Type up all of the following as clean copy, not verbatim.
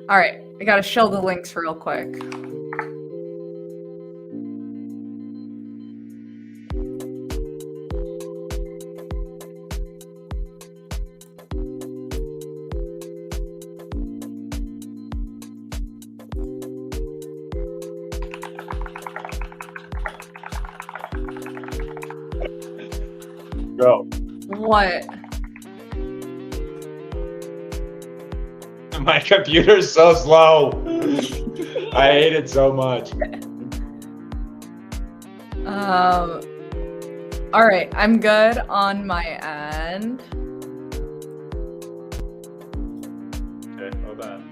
All right, I gotta show the links real quick. Go. What? My computer's so slow. I hate it so much. All right, I'm good on my end. Okay, hold on.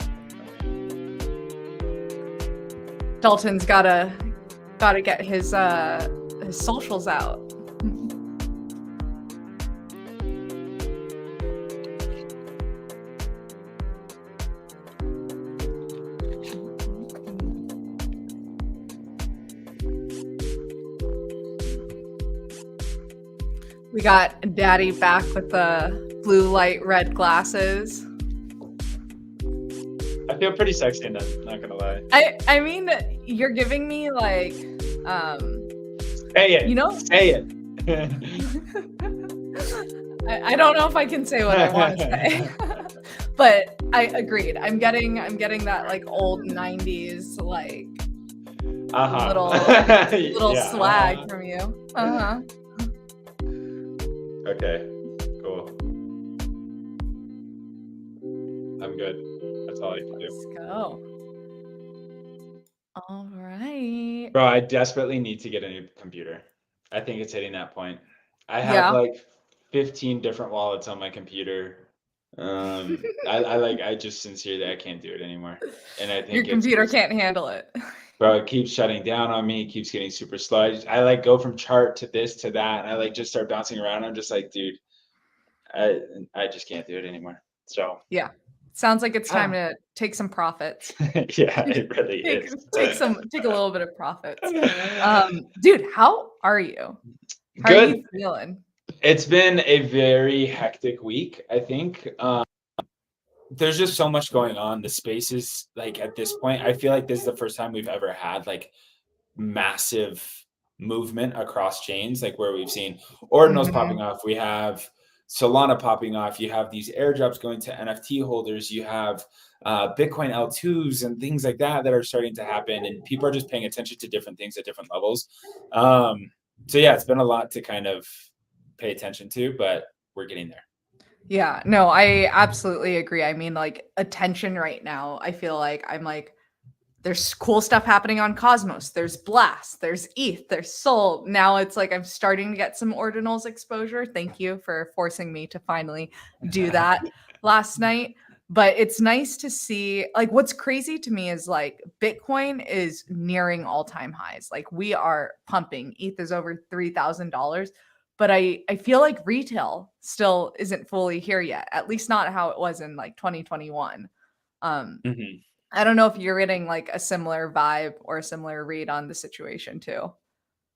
Dalton's gotta get his socials out. We got Daddy back with the blue light red glasses. I feel pretty sexy in that, not gonna lie. I mean, you're giving me like Say it. You know? Say it. I don't know if I can say what I want to say. But I agreed. I'm getting that like old 90s like little Yeah, swag from you. Uh-huh. Okay, cool. I'm good. That's all I can do. Let's go. All right. Bro, I desperately need to get a new computer. I think it's hitting that point. I have Yeah. like 15 different wallets on my computer. I just sincerely I can't do it anymore. And I think Your computer can't handle it. bro, it keeps shutting down on me, it keeps getting super slow. I like go from chart to this to that, and I like just start bouncing around. I'm just like, dude, I just can't do it anymore. So Yeah. Sounds like it's time to take some profits. yeah, it really is. Take a little bit of profits. Dude, how are you? How Good. are you feeling? It's been a very hectic week, I think. There's just so much going on. The space is like at this point, I feel like this is the first time we've ever had like massive movement across chains, like where we've seen Ordinals popping off. We have Solana popping off. You have these airdrops going to NFT holders. You have Bitcoin L2s and things like that are starting to happen. And people are just paying attention to different things at different levels. So yeah, it's been a lot to kind of pay attention to, but we're getting there. Yeah, no, I absolutely agree. I mean, like attention right now, I feel like I'm like, there's cool stuff happening on Cosmos. There's Blast, there's ETH, there's Sol. Now it's like I'm starting to get some Ordinals exposure. Thank you for forcing me to finally do that last night. But it's nice to see, like, what's crazy to me is like Bitcoin is nearing all-time highs. Like we are pumping. ETH is over $3,000. But I feel like retail still isn't fully here yet, at least not how it was in like 2021. I don't know if you're getting like a similar vibe or a similar read on the situation too.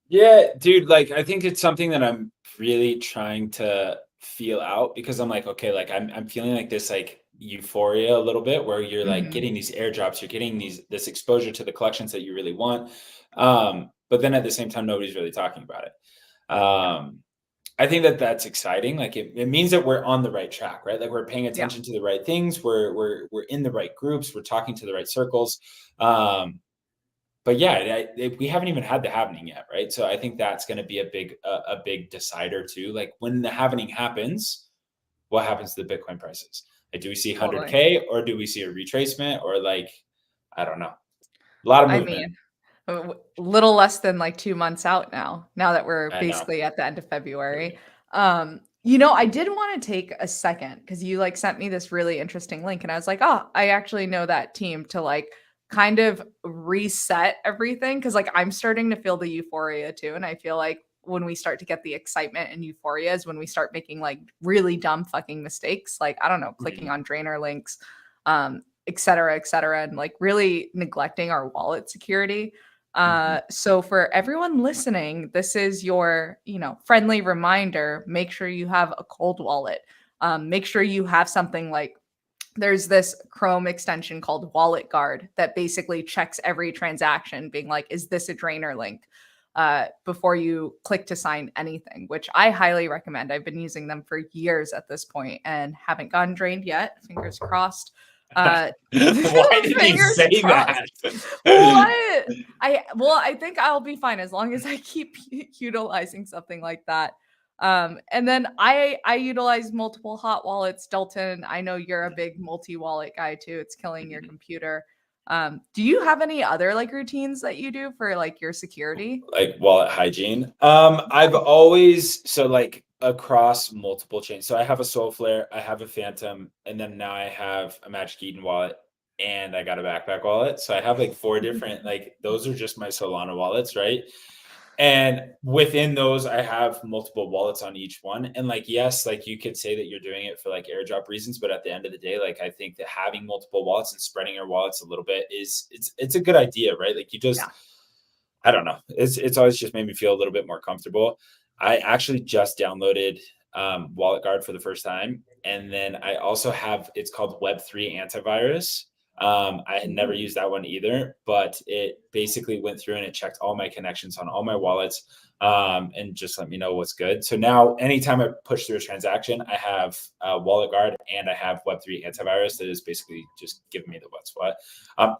Yeah, dude, like I think it's something that I'm really trying to feel out because I'm like, okay, like I'm feeling like this like euphoria a little bit where you're like getting these airdrops, you're getting this exposure to the collections that you really want. But then at the same time, nobody's really talking about it. I think that that's exciting. Like it means that we're on the right track, right? Like we're paying attention to the right things. We're in the right groups. We're talking to the right circles. But yeah, we haven't even had the happening yet, right? So I think that's going to be a big decider too. Like when the happening happens, what happens to the Bitcoin prices? Like, do we see 100K or do we see a retracement or like, I don't know, a lot of movement. I mean, a little less than like 2 months out now that we're basically at the end of February. You know, I did want to take a second because you like sent me this really interesting link and I was like, oh, I actually know that team to like kind of reset everything because like I'm starting to feel the euphoria too. And I feel like when we start to get the excitement and euphoria is when we start making like really dumb fucking mistakes. Like, I don't know, clicking on drainer links, et cetera, and like really neglecting our wallet security. So for everyone listening, this is your, friendly reminder. Make sure you have a cold wallet. Make sure you have something like there's this Chrome extension called Wallet Guard that basically checks every transaction, being like, is this a drainer link? Before you click to sign anything, which I highly recommend. I've been using them for years at this point and haven't gotten drained yet. Fingers crossed. Why did you Fingers say crossed. that? What? I think I'll be fine as long as I keep utilizing something like that. And then I utilize multiple hot wallets. Dalton, I know you're a big multi-wallet guy too. It's killing your computer. Do you have any other like routines that you do for like your security? Like wallet hygiene. I've always, so like across multiple chains. So I have a Soulflare, I have a Phantom, and then now I have a Magic Eden wallet and I got a backpack wallet. So I have like 4 different, like those are just my Solana wallets, right? And within those, I have multiple wallets on each one. And like, yes, like you could say that you're doing it for like airdrop reasons, but at the end of the day, like I think that having multiple wallets and spreading your wallets a little bit is it's a good idea, right? Like you just, Yeah. I don't know. It's always just made me feel a little bit more comfortable. I actually just downloaded Wallet Guard for the first time, and then I also have, it's called Web3 antivirus. I had never used that one either, but it basically went through and it checked all my connections on all my wallets, and just let me know what's good. So now anytime I push through a transaction, I have Wallet Guard and I have Web3 antivirus that is basically just giving me the what's what.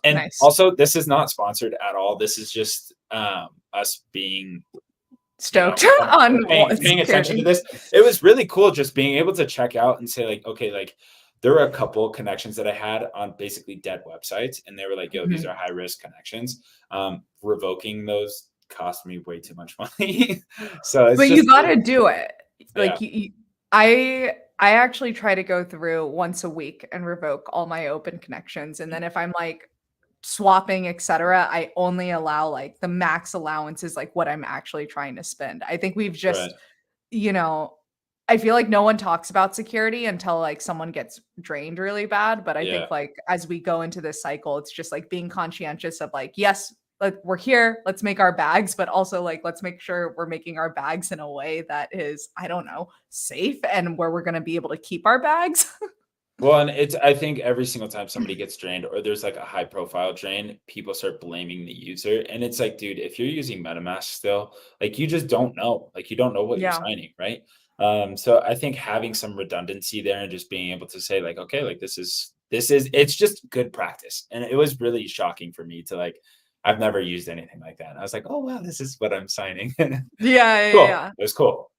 And Nice. also, this is not sponsored at all. This is just us being Stoked on paying attention to this. It was really cool just being able to check out and say like, okay, like there were a couple connections that I had on basically dead websites, and they were like, yo, these are high risk connections. Revoking those cost me way too much money. So it's but just, you got to do it. Like yeah. I actually try to go through once a week and revoke all my open connections. And then if I'm like swapping, etc., I only allow like the max allowance is like what I'm actually trying to spend. I think we've just, Right. you know, I feel like no one talks about security until like someone gets drained really bad. But I Yeah. think like as we go into this cycle, it's just like being conscientious of like, yes, like we're here, let's make our bags, but also like let's make sure we're making our bags in a way that is, I don't know, safe and where we're going to be able to keep our bags. Well, and it's, I think every single time somebody gets drained or there's like a high profile drain, people start blaming the user. And it's like, dude, if you're using MetaMask still, like you just don't know. Like you don't know what you're Yeah. signing, right? So I think having some redundancy there and just being able to say, like, okay, like this is it's just good practice. And it was really shocking for me to like, I've never used anything like that. And I was like, oh wow, this is what I'm signing. Yeah. Cool. It was cool.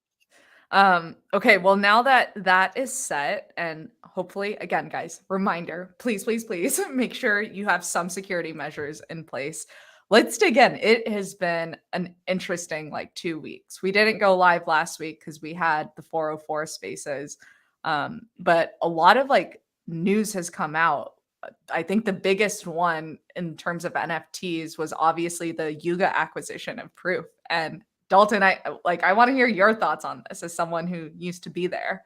Okay, well, now that that is set, and hopefully, again, guys, reminder, please, please, please make sure you have some security measures in place. Let's dig in. It has been an interesting like 2 weeks. We didn't go live last week because we had the 404 spaces. But a lot of like news has come out. I think the biggest one in terms of NFTs was obviously the Yuga acquisition of Proof. And Dalton, I want to hear your thoughts on this as someone who used to be there.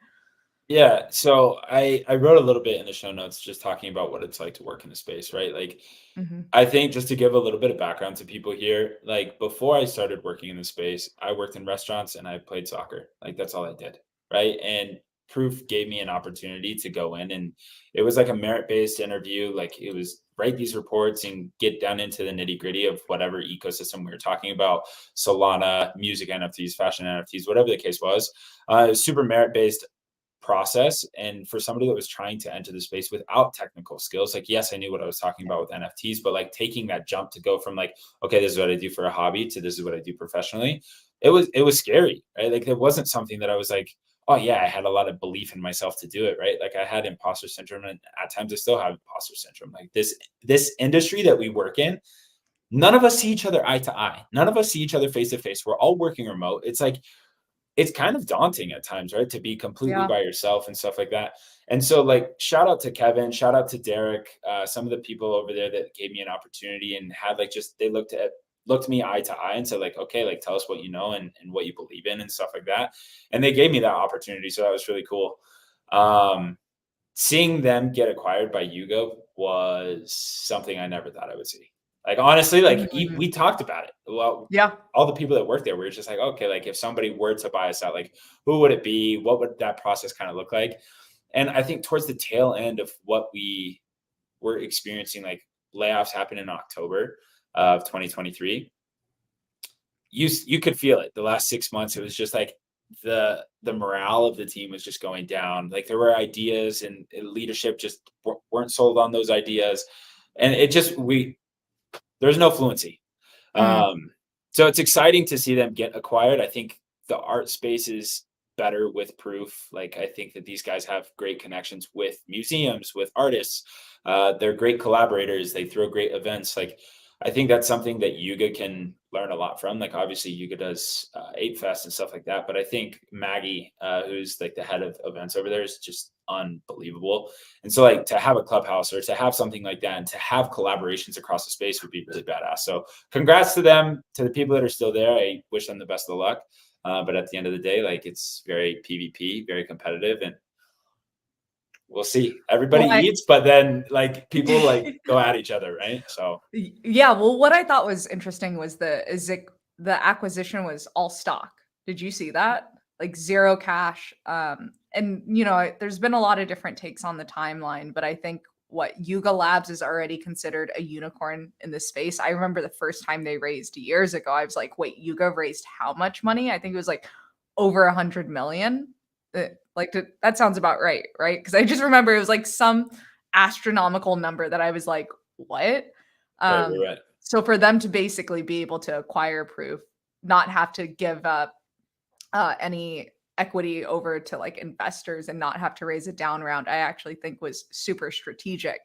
Yeah, so I wrote a little bit in the show notes just talking about what it's like to work in the space, right? Like Mhm. I think just to give a little bit of background to people here, like before I started working in the space, I worked in restaurants and I played soccer. Like that's all I did, right? And Proof gave me an opportunity to go in, and it was like a merit-based interview. Like it was write these reports and get down into the nitty-gritty of whatever ecosystem we were talking about, Solana, music NFTs, fashion NFTs, whatever the case was. It was super merit-based process. And for somebody that was trying to enter the space without technical skills, like, yes, I knew what I was talking about with NFTs, but like taking that jump to go from like, okay, this is what I do for a hobby to this is what I do professionally. It was scary, right? Like it wasn't something that I was like, oh yeah, I had a lot of belief in myself to do it, right? Like I had imposter syndrome, and at times I still have imposter syndrome. Like this industry that we work in, none of us see each other eye to eye. None of us see each other face to face. We're all working remote. It's like it's kind of daunting at times, right? To be completely Yeah. by yourself and stuff like that. And so like, shout out to Kevin, shout out to Derek, some of the people over there that gave me an opportunity and had like, just, they looked me eye to eye and said like, okay, like tell us what you know and what you believe in and stuff like that. And they gave me that opportunity. So that was really cool. Seeing them get acquired by Yugo was something I never thought I would see. Like, honestly, like we talked about it. Well, Yeah. all the people that work there, we were just like, okay, like if somebody were to buy us out, like who would it be? What would that process kind of look like? And I think towards the tail end of what we were experiencing, like layoffs happened in October of 2023. You could feel it. The last 6 months, it was just like the morale of the team was just going down. Like there were ideas and leadership just weren't sold on those ideas, and it just there's no fluency. Mm. So it's exciting to see them get acquired. I think the art space is better with proof. Like I think that these guys have great connections with museums, with artists. They're great collaborators. They throw great events. Like I think that's something that Yuga can learn a lot from. Like obviously Yuga does 8 Fest and stuff like that, but I think Maggie, who's like the head of events over there, is just unbelievable. And so like to have a clubhouse or to have something like that and to have collaborations across the space would be really badass. So congrats to them, to the people that are still there. I wish them the best of luck. But at the end of the day, like it's very PvP, very competitive, and we'll see. Everybody Well, eats, but then like people like go at each other, right? So yeah, well, what I thought was interesting was the acquisition was all stock. Did you see that? Like zero cash. And there's been a lot of different takes on the timeline, but I think what Yuga Labs is already considered a unicorn in this space. I remember the first time they raised years ago, I was like, wait, Yuga raised how much money? I think it was like over 100 million. That sounds about right, right? Because I just remember it was like some astronomical number that I was like, what? right. So for them to basically be able to acquire proof, not have to give up any equity over to like investors and not have to raise a down round, I actually think was super strategic.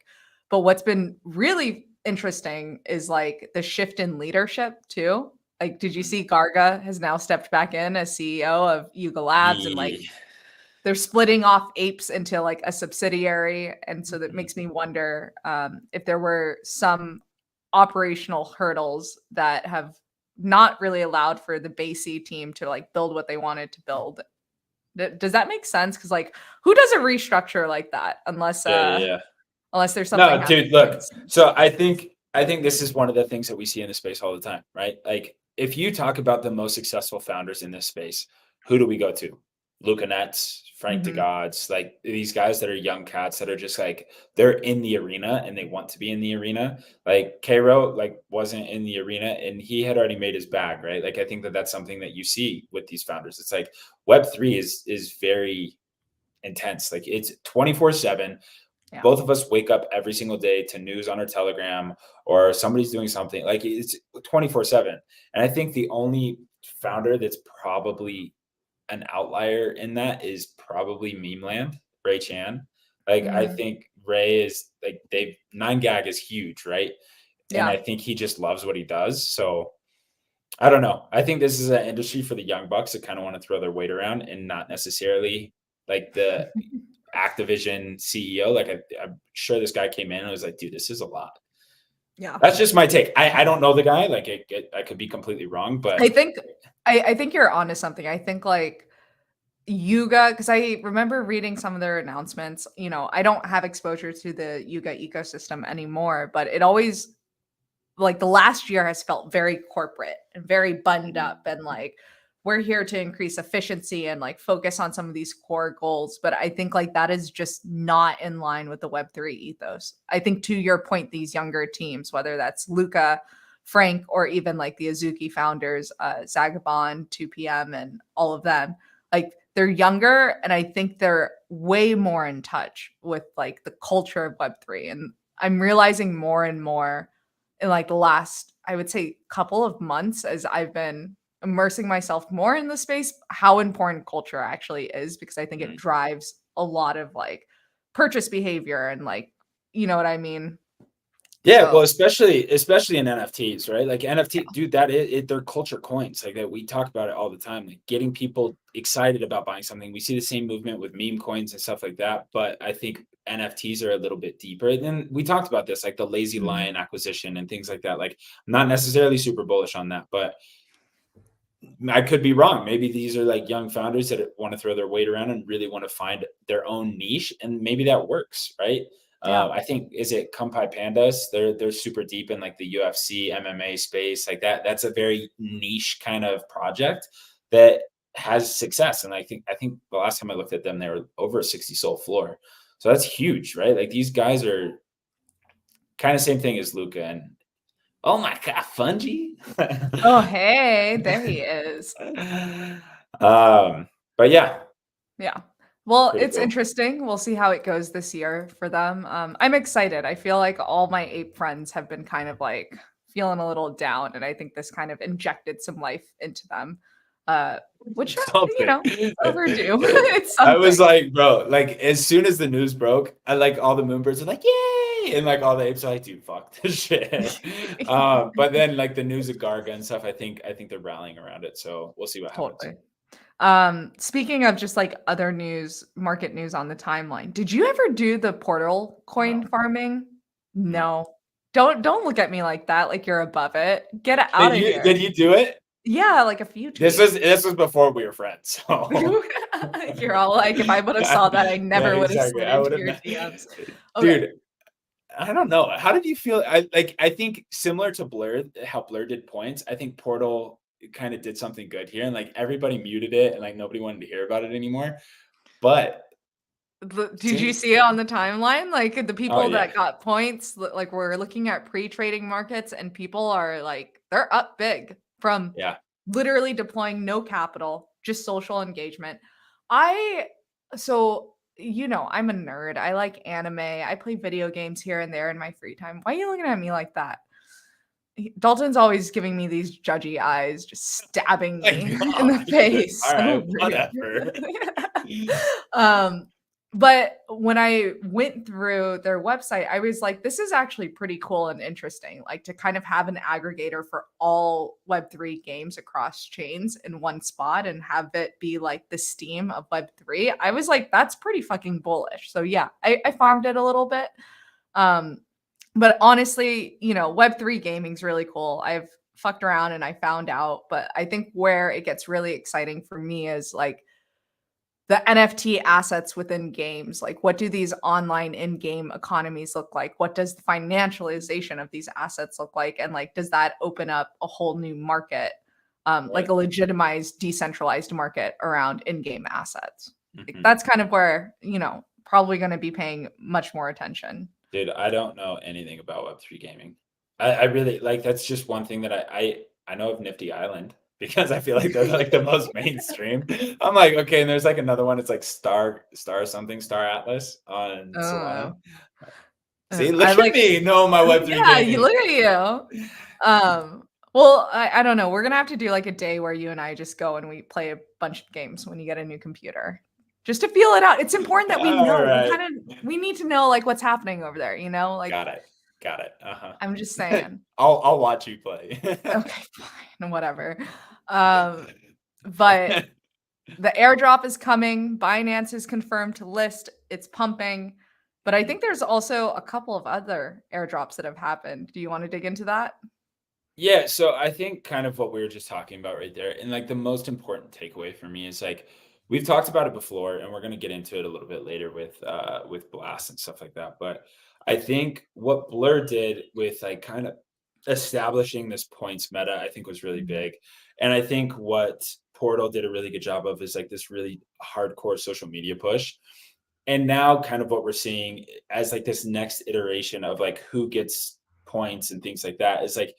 But what's been really interesting is like the shift in leadership too. Like, did you see Garga has now stepped back in as CEO of Yuga Labs, and like Yeah. they're splitting off Apes into like a subsidiary, and so that makes me wonder if there were some operational hurdles that have not really allowed for the Basie team to like build what they wanted to build. Does that make sense? Because like, who does a restructure like that Yeah. unless there's something No, happening dude, behind the look. scenes? So I think this is one of the things that we see in the space all the time, right? Like if you talk about the most successful founders in this space, who do we go to? Luca Nets, Frank Mhm. DeGods, like these guys that are young cats that are just like they're in the arena and they want to be in the arena. Like Cairo, like wasn't in the arena and he had already made his bag, right? Like I think that that's something that you see with these founders. It's like Web3 is very intense. Like it's 24/7. Yeah. Both of us wake up every single day to news on our Telegram or somebody's doing something. Like it's 24/7. And I think the only founder that's probably an outlier in that is probably Meme Land, Ray Chan. Like I Mm, think Ray is like they've 9gag is huge, right? And yeah. I think he just loves what he does. So I don't know. I think this is an industry for the young bucks that kind of want to throw their weight around and not necessarily like the Activision CEO. Like I'm sure this guy came in and was like, dude, this is a lot. Yeah. That's just my take. I don't know the guy. Like I could be completely wrong, but I think I think you're onto something. I think like Yuga, because I remember reading some of their announcements. I don't have exposure to the Yuga ecosystem anymore, but it always like the last year has felt very corporate and very buttoned up, and like we're here to increase efficiency and like focus on some of these core goals. But I think like that is just not in line with the Web3 ethos. I think to your point, these younger teams, whether that's Luca, Frank, or even like the Azuki founders, Zagabond, 2PM, and all of them, like they're younger, and I think they're way more in touch with like the culture of Web3. And I'm realizing more and more in like the last, I would say, couple of months as I've been immersing myself more in the space, how important culture actually is, because I think it mm. drives a lot of like purchase behavior and like, you know what I mean? Yeah, well, So especially in NFTs, right? Like NFT, dude, that they're culture coins. Like that we talk about it all the time, like getting people excited about buying something. We see the same movement with meme coins and stuff like that. But I think NFTs are a little bit deeper. And then we talked about this, like the Lazy Mhm. Lion acquisition and things like that. Like I'm not necessarily super bullish on that, but I could be wrong. Maybe these are like young founders that want to throw their weight around and really want to find their own niche, and maybe that works, right? Yeah. I think is it Kumpai Pandas? They're super deep in like the UFC, MMA space, like that. That's a very niche kind of project that has success. And I think the last time I looked at them, they were over a 60 soul floor. So that's huge, right? Like these guys are kind of same thing as Luca. And oh my god, Fungi. Oh, hey, there he is. But yeah, Yeah. Well, pretty it's cool. interesting. We'll see how it goes this year for them. I'm excited. I feel like all my ape friends have been kind of like feeling a little down, and I think this kind of injected some life into them, which Something. overdue. It's I was something. like, bro, like as soon as the news broke, I like all the moonbirds are like, yay! And like all the apes are like, dude, fuck this shit. But then like the news of Garga and stuff, I think they're rallying around it. So we'll see what happens. Totally. Speaking of just like other news, market news on the timeline, did you ever do the portal coin No. farming? No. No. Don't look at me like that, like you're above it. Get out Did of you here. did you do it? Yeah, like a few This was before we were friends. So You're all like, if I would have saw that, I yeah, never would have exactly. slid I into would have your not. DMs. Okay. Dude, I don't know. How did you feel? I think similar to Blur, how Blur did points. I think Portal kind of did something good here, and like everybody muted it, and like nobody wanted to hear about it anymore. But Did you seems, see it on the timeline? Like the oh people yeah, that got points, like we're looking at pre-trading markets and people are like, they're up big from yeah, literally deploying no capital, just social engagement. I, so, I'm a nerd. I like anime. I play video games here and there in my free time. Why are you looking at me like that? Dalton's always giving me these judgy eyes, just stabbing my me in the God. face. All So right, rude. whatever. um, but when I went through their website, I was like, this is actually pretty cool and interesting. Like to kind of have an aggregator for all Web3 games across chains in one spot and have it be like the Steam of Web3. I was like, that's pretty fucking bullish. So yeah, I farmed it a little bit. Um, but honestly, Web3 gaming's really cool. I've fucked around and I found out, but I think where it gets really exciting for me is like the NFT assets within games. Like, what do these online in-game economies look like? What does the financialization of these assets look like? And like, does that open up a whole new market, like Right. a legitimized, decentralized market around in-game assets? Like, Mhm. that's kind of where, probably going to be paying much more attention. Dude, I don't know anything about Web3 gaming. I really like that's just one thing that I know of Nifty Island because I feel like they're like the most mainstream. I'm like, okay, and there's like another one, it's like Star something, Star Atlas on Oh. Solana. See, I look at like me, know my Web3 yeah, you gaming. look at you. Well, I don't know. We're gonna have to do like a day where you and I just go and we play a bunch of games when you get a new computer. Just to feel it out. It's important that we All know. right. We need to know like what's happening over there, Like Got it. Got it. Uh-huh. I'm just saying. I'll watch you play. Okay, fine, whatever. But the airdrop is coming. Binance is confirmed to list. It's pumping. But I think there's also a couple of other airdrops that have happened. Do you want to dig into that? Yeah, so I think kind of what we were just talking about right there, and like the most important takeaway for me is like we've talked about it before, and we're going to get into it a little bit later with Blast and stuff like that. But I think what Blur did with like kind of establishing this points meta, I think was really Mhm. big, and I think what Portal did a really good job of is like this really hardcore social media push. And now kind of what we're seeing as like this next iteration of like who gets points and things like that is like,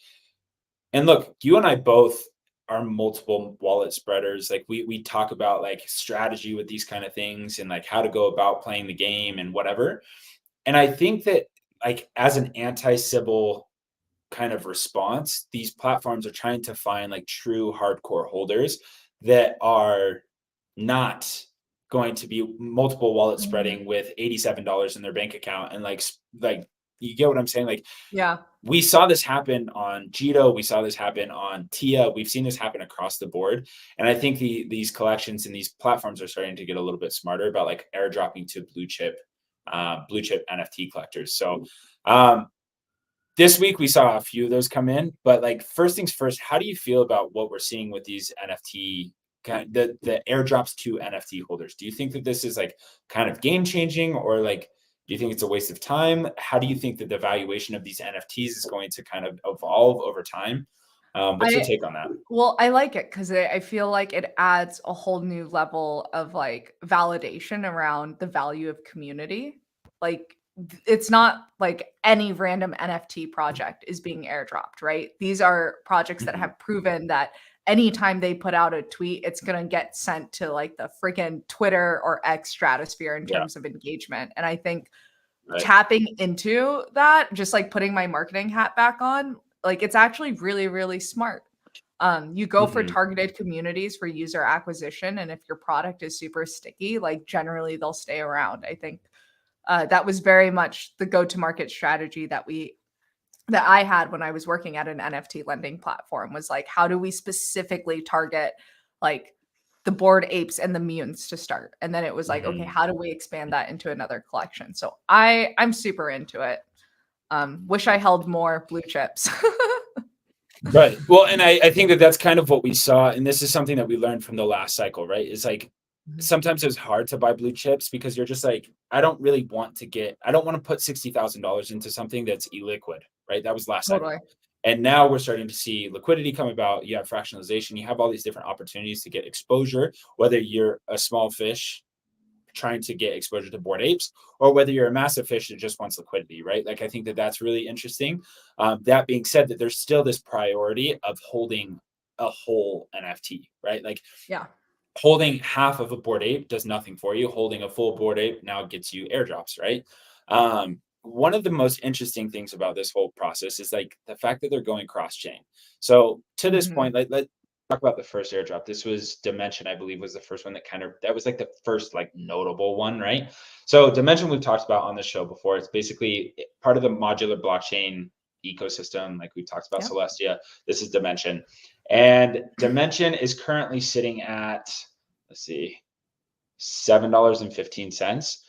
and look, you and I both are multiple wallet spreaders. Like we talk about like strategy with these kind of things and like how to go about playing the game and whatever. And I think that like as an anti-Sybil kind of response, these platforms are trying to find like true hardcore holders that are not going to be multiple wallet Mhm. spreading with $87 in their bank account and like you get what I'm saying? Like Yeah. we saw this happen on Jito. We saw this happen on Tia. We've seen this happen across the board. And I think these collections and these platforms are starting to get a little bit smarter about like airdropping to blue chip NFT collectors. So um, this week we saw a few of those come in. But like first things first, how do you feel about what we're seeing with these NFT the airdrops to NFT holders? Do you think that this is like kind of game changing or like do you think it's a waste of time? How do you think that the valuation of these NFTs is going to kind of evolve over time? What's your take on that? Well, I like it because I feel like it adds a whole new level of like validation around the value of community. Like it's not like any random NFT project is being airdropped, right? These are projects that Mhm. have proven that anytime they put out a tweet, it's going to get sent to like the freaking Twitter or X stratosphere in Yeah, terms of engagement. And I think right. tapping into that, just like putting my marketing hat back on, like it's actually really, really smart. You go for Mhm. targeted communities for user acquisition, and if your product is super sticky, like generally they'll stay around. I think that was very much the go-to-market strategy that I had when I was working at an NFT lending platform was like, how do we specifically target like the bored apes and the mutants to start? And then it was like, okay, Mhm. how do we expand that into another collection? So I'm super into it. Wish I held more blue chips. Right. Well, and I think that that's kind of what we saw, and this is something that we learned from the last cycle, right? Is like Mhm. sometimes it's hard to buy blue chips because you're just like, I don't really want to I don't want to put $60,000 into something that's illiquid, right? That was last cycle. Totally. And now we're starting to see liquidity come about. You have fractionalization, you have all these different opportunities to get exposure, whether you're a small fish trying to get exposure to bored apes, or whether you're a massive fish that just wants liquidity, right? Like I think that that's really interesting. That being said, that there's still this priority of holding a whole NFT, right? Like Yeah. holding half of a bored ape does nothing for you. Holding a full bored ape now gets you airdrops, right? One of the most interesting things about this whole process is like the fact that they're going cross chain. So to this Mhm. point, let's talk about the first airdrop. This was Dimension, I believe, was the first one that was like the first like notable one, right? So Dimension we've talked about on the show before. It's basically part of the modular blockchain ecosystem, like we talked about Yep. Celestia. This is Dimension. And Dimension is currently sitting at, let's see, $7.15.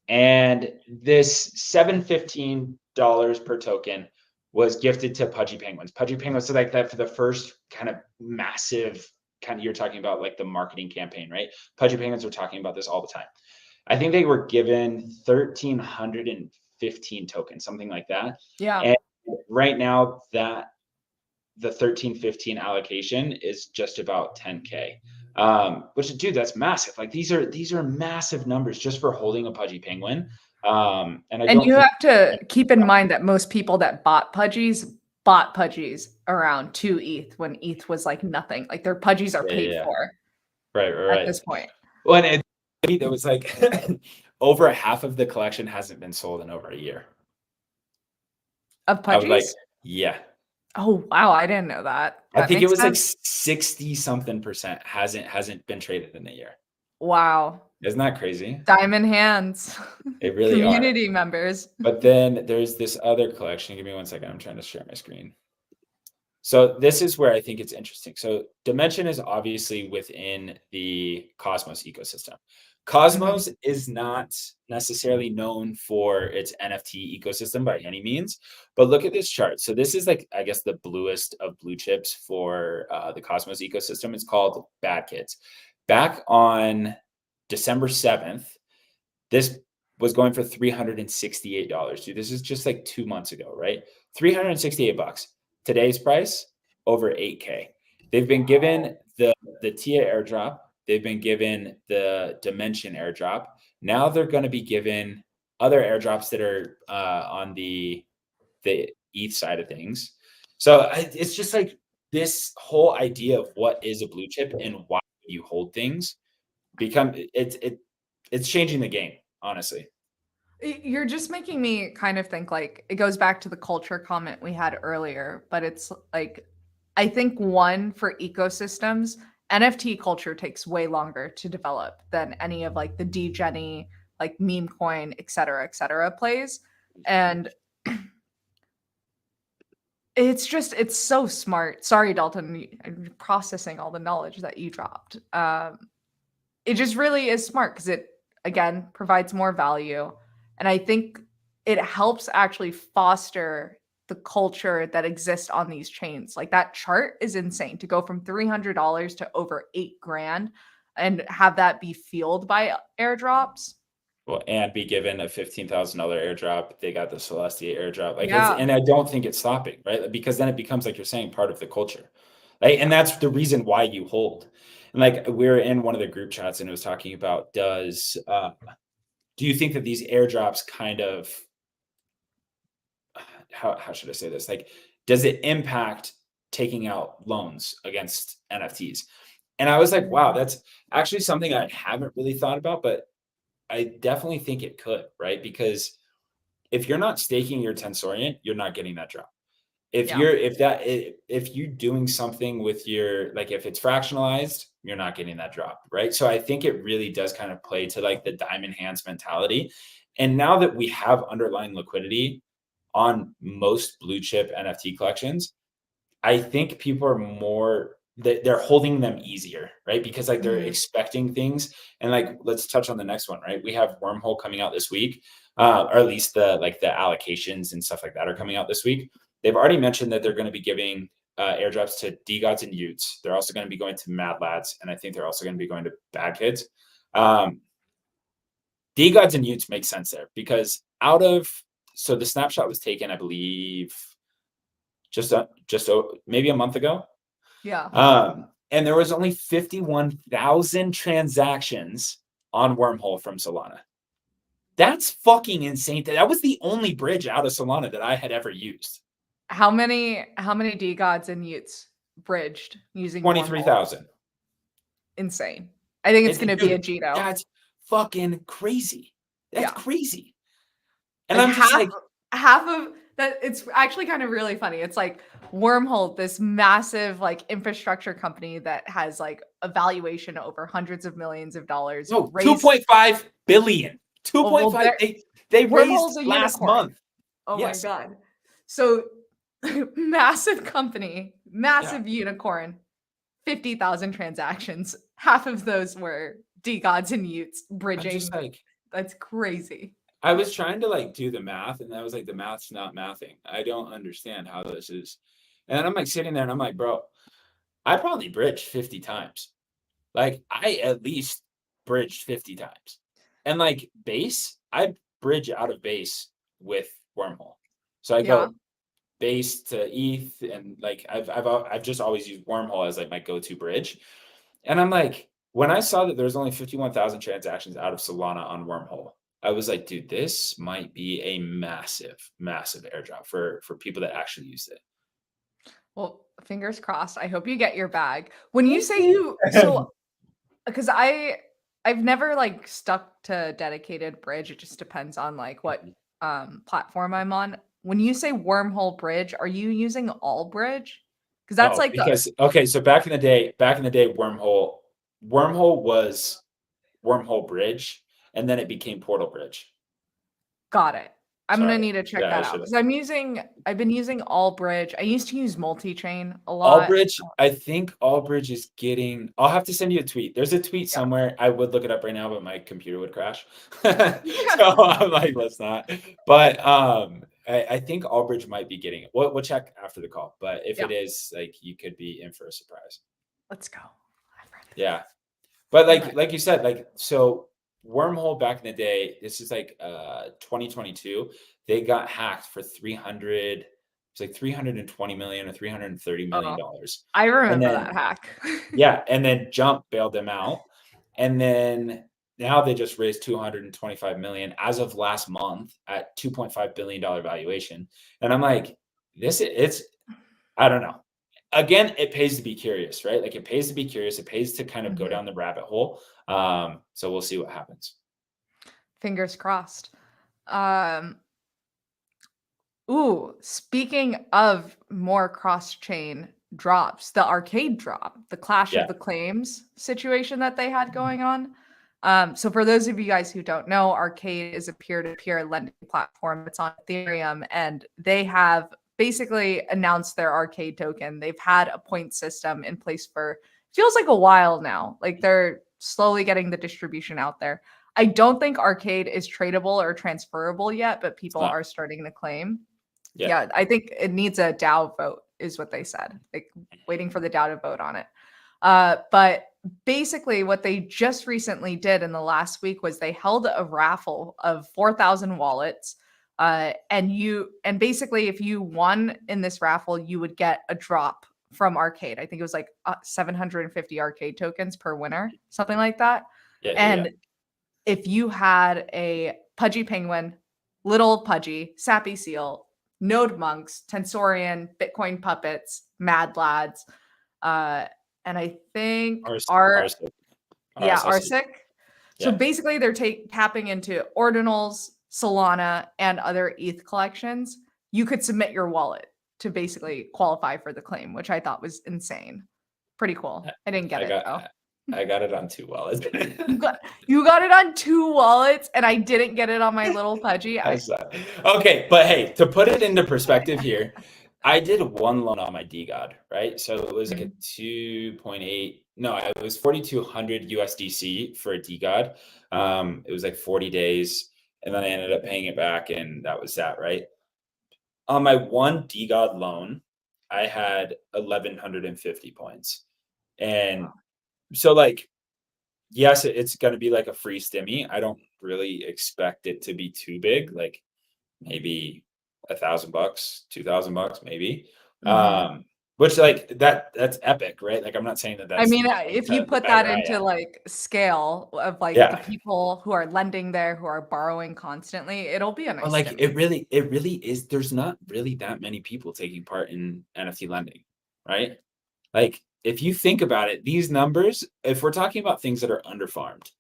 And this $7.15 per token was gifted to Pudgy Penguins. Pudgy Penguins, so like that for the first kind of massive kind of, you're talking about like the marketing campaign, right? Pudgy Penguins were talking about this all the time. I think they were given 1,315 tokens, something like that. Yeah. And right now that the 1315 allocation is just about 10K. Which dude, that's massive. Like these are massive numbers just for holding a Pudgy Penguin. And I And don't you think have to keep in mind that most people that bought Pudgies around 2 ETH when ETH was like nothing. Like their Pudgies are yeah, paid yeah. for Right, right, at right. this point. Well, and it was like over half of the collection hasn't been sold in over a year. Of I was like, Pudgies? yeah. Oh, wow, I didn't know that. I That think it makes was like sense. 60 something percent hasn't been traded in a year. Wow. Isn't that crazy? Diamond hands. They really are. Community members. But then there's this other collection. Give me one second. I'm trying to share my screen. So this is where I think it's interesting. So Dimension is obviously within the Cosmos ecosystem. Mhm. Cosmos is not necessarily known for its NFT ecosystem by any means, but look at this chart. So this is like, I guess, the bluest of blue chips for the Cosmos ecosystem. It's called Bad Kids. Back on December 7th, this was going for $368. Dude, this is just like 2 months ago, right? 368 bucks. Today's price over 8K. They've been given the Tia airdrop. They've been given the Dimension airdrop. Now they're going to be given other airdrops that are on the ETH side of things. So it's just like this whole idea of what is a blue chip and why you hold things it's changing the game, honestly. You're just making me kind of think like it goes back to the culture comment we had earlier, but it's like I think one for ecosystems, NFT culture takes way longer to develop than any of like the DGenny, like meme coin, et cetera plays. And it's so smart. Sorry, Dalton, I'm processing all the knowledge that you dropped. It just really is smart because it again provides more value, and I think it helps actually foster the culture that exists on these chains. Like that chart is insane to go from $300 to over 8 grand and have that be fueled by airdrops. Well, and be given a $15,000 airdrop. They got the Celestia airdrop. Like it's, Yeah. and I don't think it's stopping, right? Because then it becomes, like you're saying, part of the culture. Like, and that's the reason why you hold. And like we're in one of the group chats and it was talking about do you think that these airdrops kind of how should I say this? Like, does it impact taking out loans against NFTs? And I was like, wow, Mhm. that's actually something I haven't really thought about, but I definitely think it could, right? Because if you're not staking your Tensorian, you're not getting that drop. Yeah. If you're doing something with your, like if it's fractionalized, you're not getting that drop, right? So I think it really does kind of play to like the diamond hands mentality. And now that we have underlying liquidity on most blue chip NFT collections, I think people are more that they're holding them easier, right? Because like they're Mhm. expecting things. And like let's touch on the next one, right? We have Wormhole coming out this week, or at least the allocations and stuff like that are coming out this week. They've already mentioned that they're going to be giving airdrops to D Gods and Utes. They're also going to be going to Mad Lads, and I think they're also going to be going to Bad Kids. Um, D Gods and Utes make sense there because so the snapshot was taken, I believe, just maybe a month ago. Yeah. And there was only 51,000 transactions on Wormhole from Solana. That's fucking insane. That was the only bridge out of Solana that I had ever used. How many D gods and Utes bridged using Wormhole? 23,000. Insane. I think it's And gonna be a dude, Gito. that's fucking crazy. That's Yeah. crazy. And Like I'm just half like, half of that it's actually kind of really funny. It's like Wormhole, this massive like infrastructure company that has like a valuation over hundreds of millions of dollars no, raised 2.5 billion. oh, well 2.5. there They raised Wormhole's a last unicorn. month. Oh my Yes. god. So massive company, Yeah. massive unicorn, 50,000 transactions. Half of those were D gods and Utes I'm just bridging. like, That's crazy. I was trying to like do the math, and I was like, the math's not mathing. I don't understand how this is. And then I'm like sitting there and I'm like, bro, I probably bridged 50 times. Like I at least bridged 50 times. And like base, I bridge out of base with Wormhole. So I Yeah. go base to ETH, and like I've just always used Wormhole as like my go-to bridge. And I'm like, when I saw that there was only 51,000 transactions out of Solana on Wormhole, I was like, dude, this might be a massive, massive airdrop for people that actually use it. Well, fingers crossed. I hope you get your bag. When you Thank say you. you so because I've never like stuck to dedicated bridge. It just depends on like what platform I'm on. When you say wormhole bridge, are you using all bridge? Because that's Oh, like a because okay, so back in the day, Wormhole was Wormhole Bridge, and then it became Portal Bridge. got it. I'm gonna Sorry. need to check Yeah, I that out should have. because I've been using all bridge. I used to use multi-chain a All lot. Bridge, I think All Bridge is getting. I'll have to send you a tweet. There's a tweet Yeah. somewhere. I would look it up right now, but my computer would crash. So I'm like, let's not. But I think All Bridge might be getting it. We'll check after the call. But if Yeah. it is, like, you could be in for a surprise. Let's go. I'm ready. Yeah. But I'm like ready. like you said, like so Wormhole back in the day, this is like 2022, they got hacked for 300, it's like 320 million or 330 million Oh, dollars. I And remember that then hack. yeah, and then Jump bailed them out. And then now they just raised 225 million as of last month at 2.5 billion dollar valuation. And I'm like, it's I don't know. Again, it pays to be curious, right? Like it pays to be curious. It pays to kind of go Mhm. down the rabbit hole. So we'll see what happens. Fingers crossed. Um, Ooh, speaking of more cross-chain drops, the arcade drop, the Clash of Yeah. the Claims situation that they had going on. So for those of you guys who don't know, Arcade is a peer-to-peer lending platform that's on Ethereum, and they have basically announced their Arcade token. They've had a point system in place for feels like a while now. Like they're slowly getting the distribution out there. I don't think Arcade is tradable or transferable yet, but It's people not. are starting to claim. Yeah. Yeah, I think it needs a DAO vote is what they said. Like waiting for the DAO to vote on it. But basically what they just recently did in the last week was they held a raffle of 4,000 wallets. And basically if you won in this raffle, you would get a drop from Arcade. I think it was like 750 Arcade tokens per winner, something like that. And if you had a Pudgy Penguin, Little Pudgy, Sappy Seal, Node Monks, Tensorian, Bitcoin Puppets, Mad Lads, and I think RSIC. RSIC. So basically they're tapping into Ordinals, Solana, and other ETH collections. You could submit your wallet to basically qualify for the claim, which I thought was insane. Pretty cool. I didn't get it though. I got it on 2 wallets. you got it on 2 wallets, and I didn't get it on my Little Pudgy. Okay, but hey, to put it into perspective here, I did 1 loan on my DGOD, right? So it was like a 2.8. No, it was 4,200 USDC for a DGOD. It was like 40 days, and then I ended up paying it back, and that was that, right? On my 1 DGOD loan, I had 1,150 points, and so like, yes, it's going to be like a free stimmy. I don't really expect it to be too big, like maybe $1,000, $2,000, maybe. Which like that's epic, right? Like I'm not saying that that's. I mean, if you put that into like scale of like the people who are lending there, who are borrowing constantly, it'll be a nice. Like it really is. There's not really that many people taking part in NFT lending, right? Like if you think about it, these numbers, if we're talking about things that are underfarmed,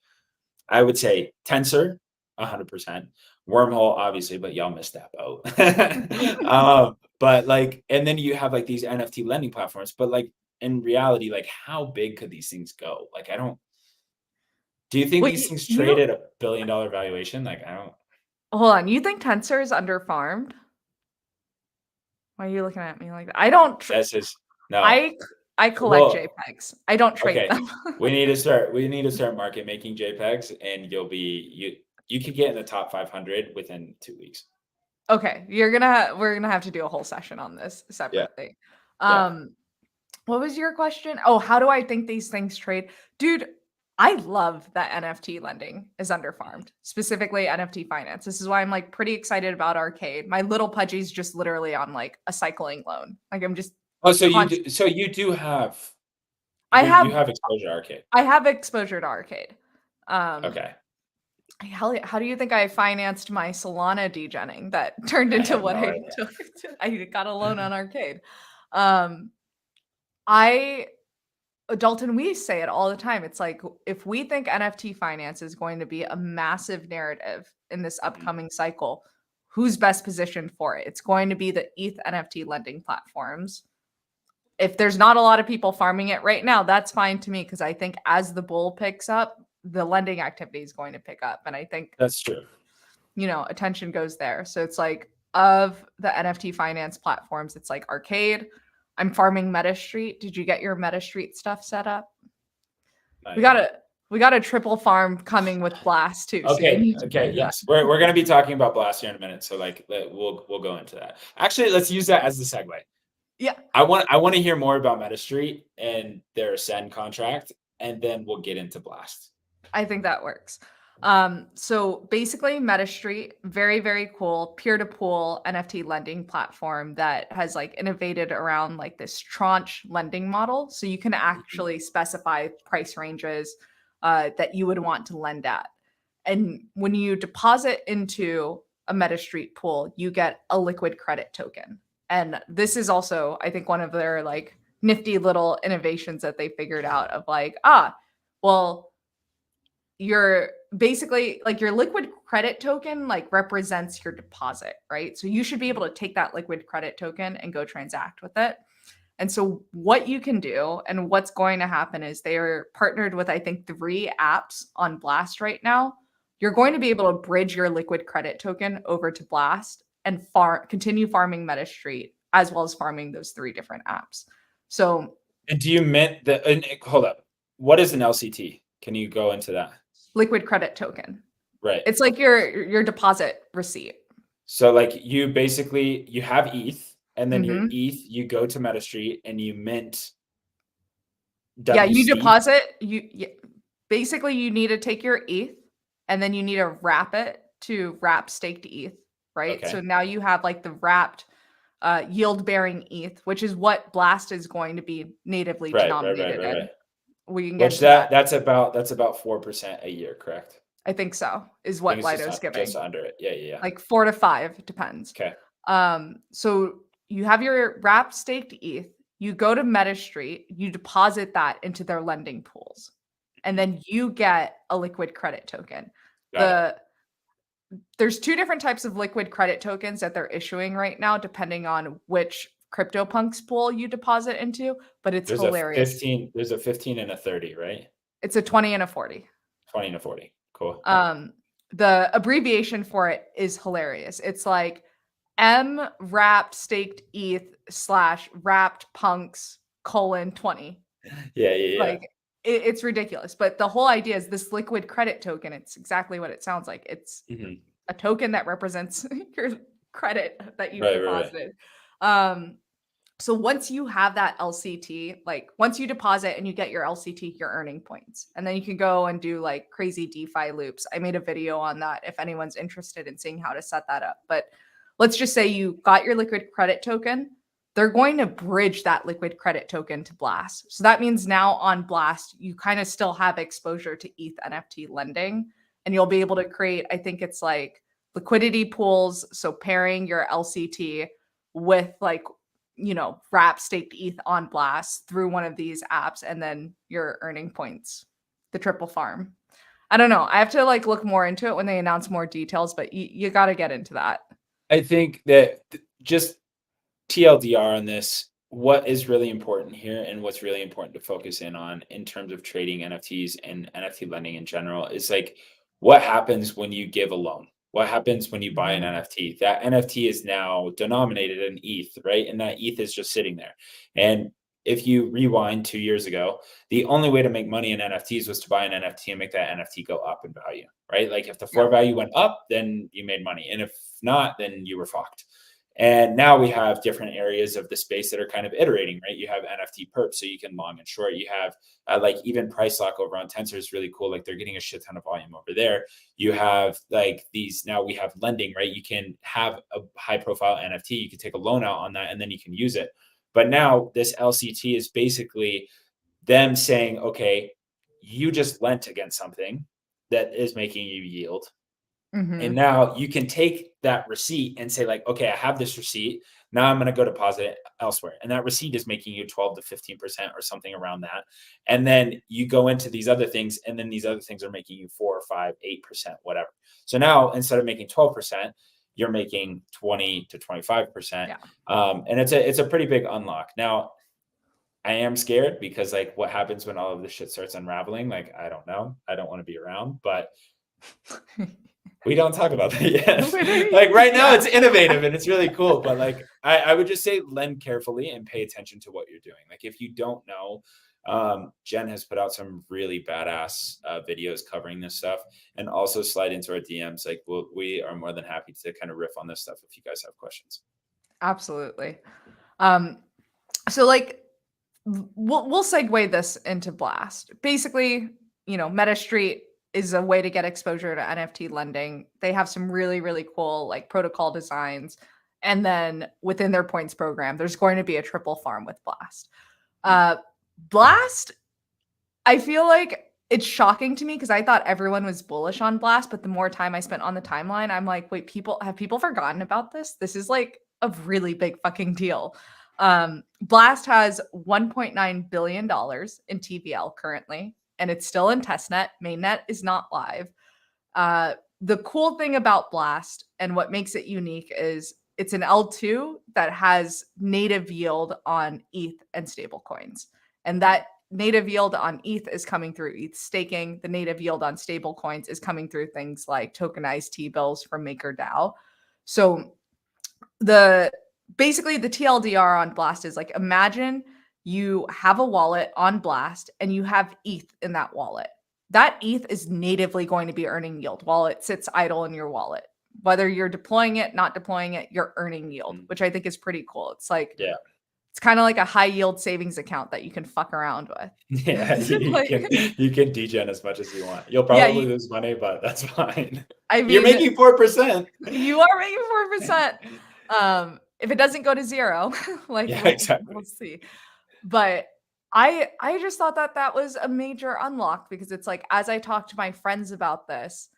I would say Tensor, 100%. Wormhole, obviously, but y'all missed that boat. But like, and then you have like these NFT lending platforms, but like in reality, like how big could these things go? Like, do you think these things trade at $1 billion valuation? Like, I don't. Hold on. You think Tensor is underfarmed? Why are you looking at me like that? I don't. No. I collect JPEGs. I don't trade them. We need to start market making JPEGs, and you could get in the top 500 within 2 weeks. Okay, we're gonna have to do a whole session on this separately. What was your question? Oh, how do I think these things trade? Dude, I love that NFT lending is underfarmed, specifically NFT finance. This is why I'm like pretty excited about Arcade. My Little Pudgy's just literally on like a cycling loan. Like I'm just. Oh, so you do have. You have exposure to Arcade. I have exposure to Arcade. Okay. How do you think I financed my Solana degenning that turned into what I took? I got a loan on Arcade. Dalton, we say it all the time. It's like, if we think NFT finance is going to be a massive narrative in this upcoming cycle, who's best positioned for it? It's going to be the ETH NFT lending platforms. If there's not a lot of people farming it right now, that's fine to me, because I think as the bull picks up, the lending activity is going to pick up. And I think that's true. Attention goes there. So it's like, of the NFT finance platforms, it's like Arcade. I'm farming MetaStreet. Did you get your MetaStreet stuff set up? We got a triple farm coming with Blast too. Okay. Yes. We're going to be talking about Blast here in a minute. So like we'll go into that. Actually, let's use that as the segue. Yeah. I want to hear more about MetaStreet and their Ascend contract, and then we'll get into Blast. I think that works. So basically MetaStreet, very, very cool peer-to-pool NFT lending platform that has like innovated around like this tranche lending model. So you can actually specify price ranges that you would want to lend at. And when you deposit into a MetaStreet pool, you get a liquid credit token. And this is also, I think, one of their like nifty little innovations that they figured out of like, you're basically like your liquid credit token like represents your deposit, right? So you should be able to take that liquid credit token and go transact with it. And so what you can do and what's going to happen is they are partnered with, I think, 3 apps on Blast right now. You're going to be able to bridge your liquid credit token over to Blast and continue farming MetaStreet, as well as farming those 3 different apps. So, and do you meant hold up, what is an LCT? Can you go into that? Liquid credit token. Right. It's like your deposit receipt. So like you have ETH, and then your ETH, you go to MetaStreet and you mint Yeah, you WC? deposit, basically you need to take your ETH and then you need to wrap it to wrap staked ETH, right? So Okay. now you have like the wrapped yield bearing ETH, which is what Blast is going to be natively denominated Right. in. We can get Which into that. that's about 4% a year, correct? I think so, is I think what it's Lido's just giving. under it. Yeah. Like 4 to 5, it depends. Okay. So you have your wrapped staked ETH, you go to MetaStreet, you deposit that into their lending pools, and then you get a liquid credit token. Got it. There's two different types of liquid credit tokens that they're issuing right now, depending on which CryptoPunks pool you deposit into, but it's hilarious. There's a 15 and a 30, right? It's a 20 and a 40. 20 and a 40. Cool. The abbreviation for it is hilarious. It's like M wrapped staked ETH / wrapped punks :20. Yeah. Like it's ridiculous. But the whole idea is this liquid credit token. It's exactly what it sounds like. It's Mhm. a token that represents your credit that you've Right. deposited. So once you have that LCT, like once you deposit and you get your LCT, you're earning points. And then you can go and do like crazy DeFi loops. I made a video on that if anyone's interested in seeing how to set that up. But let's just say you got your liquid credit token. They're going to bridge that liquid credit token to Blast. So that means now on Blast, you kind of still have exposure to ETH NFT lending. And you'll be able to create, I think it's like liquidity pools. So pairing your LCT with like, wrap staked ETH on Blast through one of these apps, and then you're earning points, the triple farm. I don't know. I have to like look more into it when they announce more details, but you got to get into that. I think that just TLDR on this, what is really important here and what's really important to focus in on in terms of trading NFTs and NFT lending in general is like what happens when you give a loan? What happens when you buy an Mhm. NFT? That NFT is now denominated in ETH, right? And that ETH is just sitting there. And if you rewind 2 years ago, the only way to make money in NFTs was to buy an NFT and make that NFT go up in value, right? Like if the floor Yep. value went up, then you made money. And if not, then you were fucked. And now we have different areas of the space that are kind of iterating, right? You have NFT perp, so you can long and short. You have like even price lock over on Tensor is really cool. Like they're getting a shit ton of volume over there. You have like these, now we have lending, right? You can have a high profile NFT. You can take a loan out on that and then you can use it. But now this LCT is basically them saying, okay, you just lent against something that is making you yield. And Mhm. now you can take that receipt and say like, okay, I have this receipt. Now I'm going to go deposit it elsewhere. And that receipt is making you 12 to 15% or something around that. And then you go into these other things, and then these other things are making you 4 or 5, 8%, whatever. So now instead of making 12%, you're making 20 to 25%. Yeah. And it's a pretty big unlock. Now, I am scared because like what happens when all of this shit starts unraveling? Like, I don't know. I don't want to be around, but we don't talk about that yet. Like right now, Yeah. it's innovative and it's really cool. But like, I would just say lend carefully and pay attention to what you're doing. Like if you don't know, Jen has put out some really badass videos covering this stuff, and also slide into our DMs. Like we are more than happy to kind of riff on this stuff if you guys have questions. Absolutely. So like we'll segue this into Blast. Basically, MetaStreet is a way to get exposure to NFT lending. They have some really, really cool like protocol designs. And then within their points program, there's going to be a triple farm with Blast. Blast, I feel like it's shocking to me because I thought everyone was bullish on Blast, but the more time I spent on the timeline, I'm like, wait, have people forgotten about this? This is like a really big fucking deal. Blast has $1.9 billion in TVL currently, and it's still in testnet. Mainnet is not live. The cool thing about Blast and what makes it unique is it's an L2 that has native yield on ETH and stablecoins. And that native yield on ETH is coming through ETH staking. The native yield on stablecoins is coming through things like tokenized T-bills from MakerDAO. So basically the TLDR on Blast is like, imagine you have a wallet on Blast and you have ETH in that wallet. That ETH is natively going to be earning yield while it sits idle in your wallet. Whether you're deploying it, not deploying it, you're earning yield, which I think is pretty cool. It's like, Yeah. It's kind of like a high yield savings account that you can fuck around Yeah, with. Like, you can degen as much as you want. You'll yeah, probably lose money, but that's fine. I You're mean, making 4%. you are making 4%. If it doesn't go to zero, like Yeah, we'll exactly. see. But I just thought that that was a major unlock because it's like as I talk to my friends about this,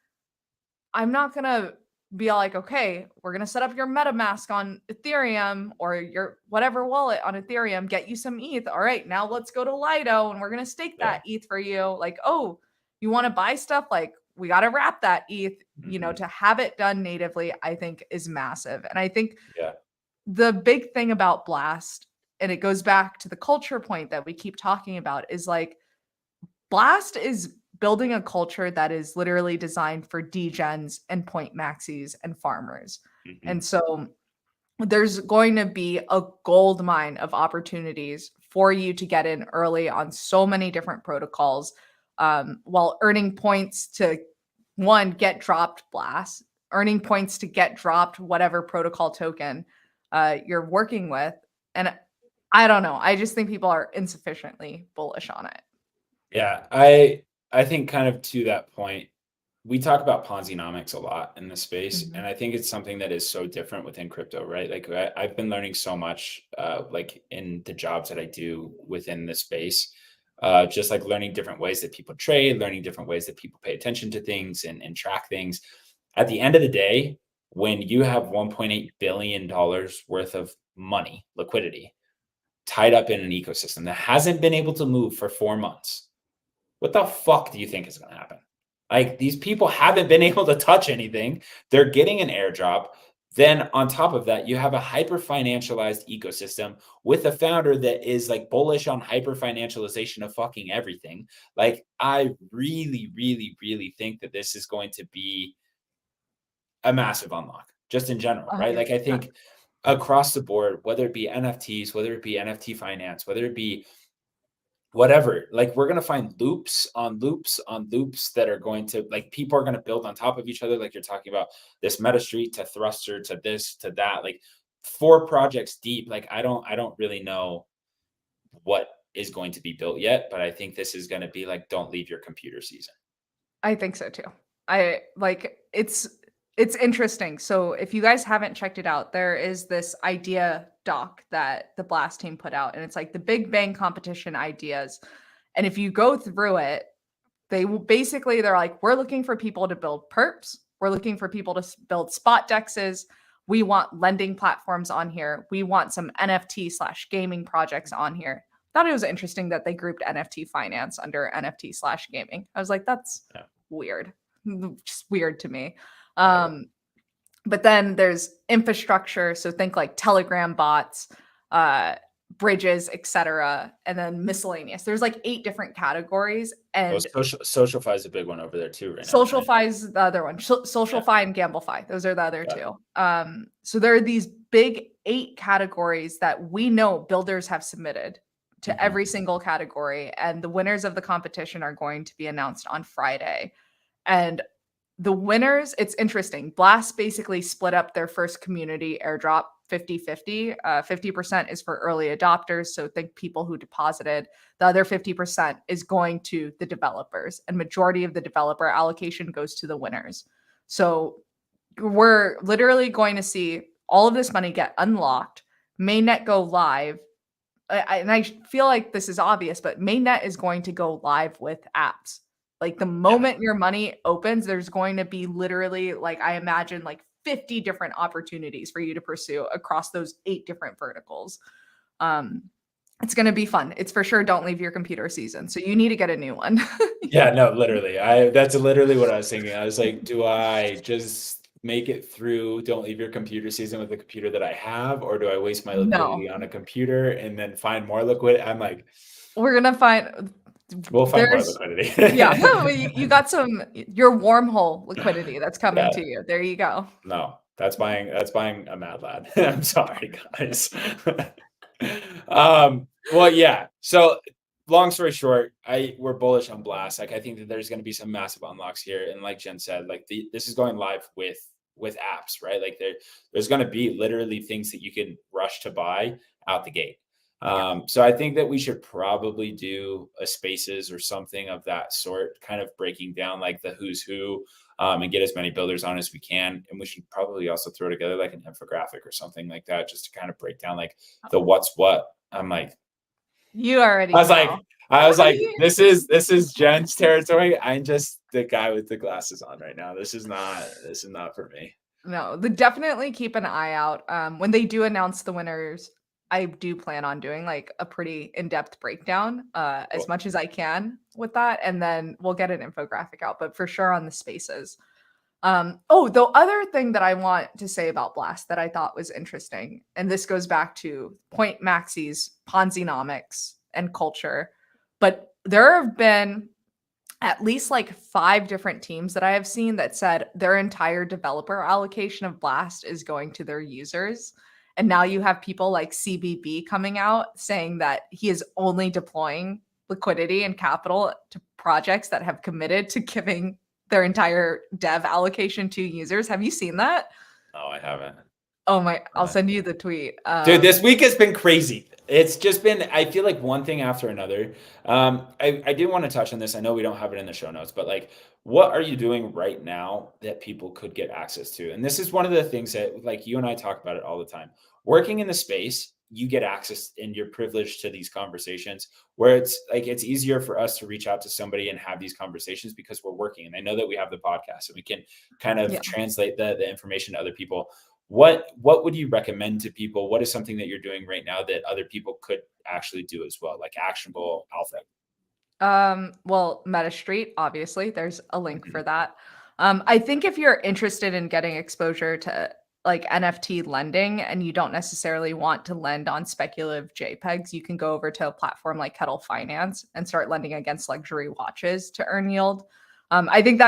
I'm not gonna be all like, okay, we're gonna set up your MetaMask on Ethereum or your whatever wallet on Ethereum, get you some ETH. All right, now let's go to Lido and we're gonna stake Yeah. that ETH for you. Like, oh, you want to buy stuff? Like, we gotta wrap that ETH. Mhm. To have it done natively, I think is massive. And I think Yeah. the big thing about Blast, and it goes back to the culture point that we keep talking about, is like Blast is building a culture that is literally designed for degens and point maxis and farmers. And Mhm. so there's going to be a gold mine of opportunities for you to get in early on so many different protocols, while earning points to one, get dropped Blast, earning points to get dropped whatever protocol token you're working with. And I don't know. I just think people are insufficiently bullish on it. Yeah, I think kind of to that point, we talk about Ponzi-nomics a lot in this space, Mhm. and I think it's something that is so different within crypto, right? Like I've been learning so much, like in the jobs that I do within this space, just like learning different ways that people trade, learning different ways that people pay attention to things and track things. At the end of the day, when you have $1.8 billion worth of money, liquidity, tied up in an ecosystem that hasn't been able to move for 4 months, what the fuck do you think is going to happen? Like these people haven't been able to touch anything. They're getting an airdrop. Then on top of that, you have a hyper financialized ecosystem with a founder that is like bullish on hyper financialization of fucking everything. Like I really, really, really think that this is going to be a massive unlock just in general, right? Like I 100%. think across the board, whether it be NFTs, whether it be NFT finance, whether it be whatever, like we're going to find loops on loops on loops that are going to, like, people are going to build on top of each other, like you're talking about this meta street to thruster to this to that, like 4 projects deep. Like I don't really know what is going to be built yet, but I think this is going to be like don't leave your computer season. I think so too. I like it's interesting. So if you guys haven't checked it out, there is this idea doc that the Blast team put out, and it's like the Big Bang competition ideas. And if you go through it, they will basically they're like, we're looking for people to build perps, we're looking for people to build spot dexes. We want lending platforms on here. We want some NFT slash gaming projects on here. Thought it was interesting that they grouped NFT finance under NFT slash gaming. I was like, that's Yeah, weird. Just weird to me. I agree. Um, but then there's infrastructure. So think like Telegram bots, uh, bridges, etc., and then miscellaneous. There's like 8 different categories, Well, and socialify is a big one over there too right now, right? SocialFi is the other one. Yeah, SocialFi and GambleFi. Those are the other got it. two. So there are these big 8 categories that we know builders have submitted to Mhm. every single category, and the winners of the competition are going to be announced on Friday. And the winners, it's interesting. Blast basically split up their first community airdrop 50-50. 50% is for early adopters. So think people who deposited. The other 50% is going to the developers, and majority of the developer allocation goes to the winners. So we're literally going to see all of this money get unlocked, mainnet go live. And I feel like this is obvious, but mainnet is going to go live with apps. Like the Yeah. moment your money opens, there's going to be literally, like, I imagine like 50 different opportunities for you to pursue across those 8 different verticals. Um, it's going to be fun. It's for sure. Don't leave your computer season. So you need to get a new one. Yeah, no, literally. That's literally what I was thinking. I was like, do I just make it through, don't leave your computer season with the computer that I have, or do I waste my No, liquidity on a computer and then find more liquid? I'm like, we're going to find we'll find more there's, liquidity. yeah, you got your wormhole liquidity that's coming Yeah, to you. There you go. no, that's buying a mad lad. I'm sorry, guys. Well, yeah. So long story short, we're bullish on Blast. Like I think that there's going to be some massive unlocks here, and like Jen said, like this is going live with apps, right? Like there's going to be literally things that you can rush to buy out the gate. So I think that we should probably do a spaces or something of that sort, kind of breaking down like the who's who, and get as many builders on as we can. And we should probably also throw together like an infographic or something like that, just to kind of break down like the what's what. I'm like, You already I was know. like, I was like, this is Jen's territory. I'm just the guy with the glasses on right now. This is not for me. No, definitely keep an eye out. When they do announce the winners, I do plan on doing like a pretty in-depth breakdown, as Cool. much as I can with that, and then we'll get an infographic out, but for sure on the spaces. Oh, the other thing that I want to say about Blast that I thought was interesting, and this goes back to Point Maxi's Ponzi-nomics and culture, but there have been at least like 5 different teams that I have seen that said their entire developer allocation of Blast is going to their users. And now you have people like CBB coming out saying that he is only deploying liquidity and capital to projects that have committed to giving their entire dev allocation to users. Have you seen that? No, I haven't. Oh my, I'll send you the tweet. Dude, this week has been crazy. It's just been, I feel like one thing after another. I did want to touch on this. I know we don't have it in the show notes, but like, what are you doing right now that people could get access to? And this is one of the things that, like, you and I talk about it all the time. Working in the space, you get access and you're privileged to these conversations where it's like, it's easier for us to reach out to somebody and have these conversations because we're working. And I know that we have the podcast and we can kind of Yeah. translate the information to other people. What would you recommend to people? What is something that you're doing right now that other people could actually do as well, like actionable alpha? Well, MetaStreet, obviously, there's a link Mhm. for that. I think if you're interested in getting exposure to like NFT lending and you don't necessarily want to lend on speculative JPEGs, you can go over to a platform like Kettle Finance and start lending against luxury watches to earn yield. I think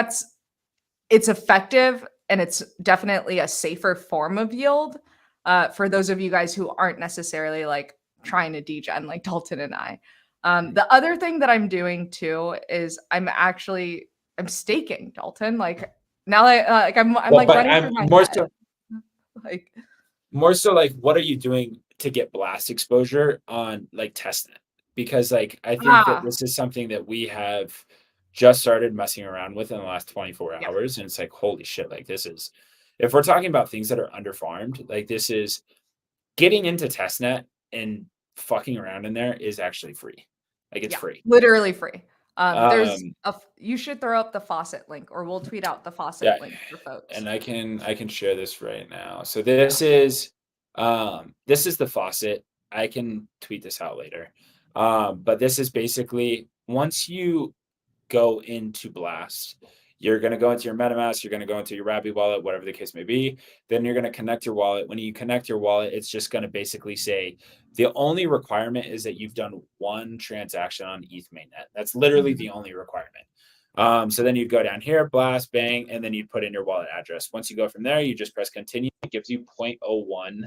it's effective and it's definitely a safer form of yield for those of you guys who aren't necessarily like trying to degen like Dalton and I. The other thing that I'm doing too is I'm staking, Dalton. Like now, I'm Well, like but running I'm through my more head. so Like, like, what are you doing to get blast exposure on like testnet? Because like I think that ah, this is something that we have just started messing around with in the last 24 yeah, hours. And it's like, holy shit, like this is, if we're talking about things that are underfarmed, like this is getting into testnet and fucking around in there is actually free. Like it's yeah, free. literally free. Um, You should throw up the faucet link, or we'll tweet out the yeah, faucet link for folks. and I can share this right now. So Yeah, this is the faucet. I can tweet this out later. But this is basically once you go into Blast, you're going to go into your MetaMask, you're going to go into your Rappi wallet, whatever the case may be. Then you're going to connect your wallet. When you connect your wallet, it's just going to basically say the only requirement is that you've done one transaction on ETH mainnet. That's literally mhm, the only requirement. So then you'd go down here, Blast, bang, and then you'd put in your wallet address. Once you go from there, you just press continue. It gives you 0.01.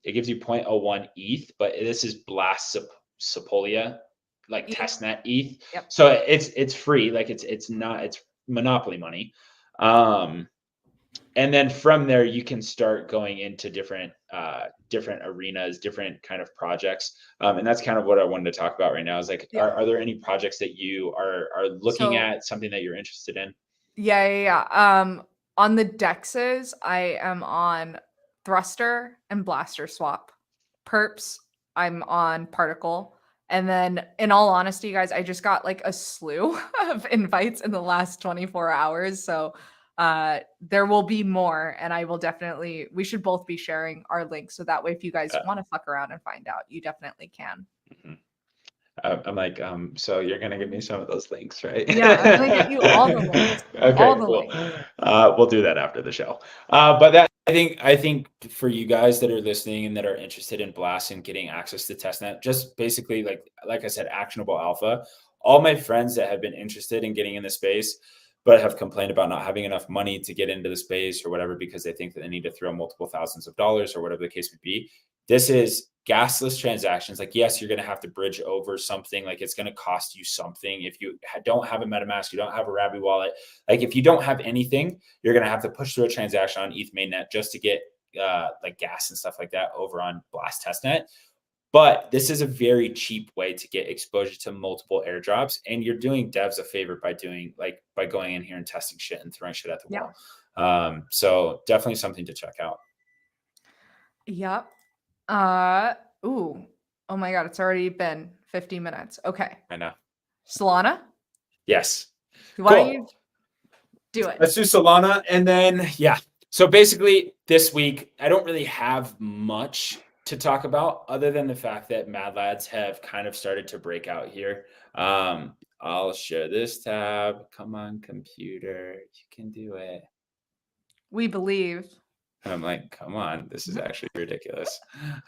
It gives you 0.01 ETH, but this is Blast Sepolia, like ETH, testnet ETH. yep. So it's free, like it's monopoly money. And then from there you can start going into different arenas, different kind of projects. And that's kind of what I wanted to talk about right now is like, Yeah. are there any projects that you are looking So at, something that you're interested in? yeah. On the dexes, I am on thruster and blaster swap. Perps, I'm on particle. And then in all honesty, guys, I just got like a slew of invites in the last 24 hours. So there will be more. And we should both be sharing our links. So that way, if you guys Uh, want to fuck around and find out, you definitely can. mhm. I'm like, so you're gonna give me some of those links, right? Yeah, I'm gonna get you all the links. All Okay, the cool. links. We'll do that after the show. But that I think for you guys that are listening and that are interested in Blast and getting access to testnet, just basically like I said, actionable alpha. All my friends that have been interested in getting in the space, but have complained about not having enough money to get into the space or whatever because they think that they need to throw multiple thousands of dollars or whatever the case may be. This is gasless transactions. Like, yes, you're going to have to bridge over something. Like, it's going to cost you something. If you don't have a MetaMask, you don't have a Rappi wallet. Like, if you don't have anything, you're going to have to push through a transaction on ETH mainnet just to get like gas and stuff like that over on Blast testnet. But this is a very cheap way to get exposure to multiple airdrops, and you're doing devs a favor by going in here and testing shit and throwing shit at the Yeah. wall. So definitely something to check out. Yep. Ooh. Oh my god, it's already been 50 minutes. Okay. I know. Solana, Yes. why don't Cool. you do it? Let's do Solana, and then So basically, this week I don't really have much to talk about other than the fact that Mad Lads have kind of started to break out here. I'll share this tab. Come on, computer, you can do it. We believe. And I'm like, come on, this is actually ridiculous.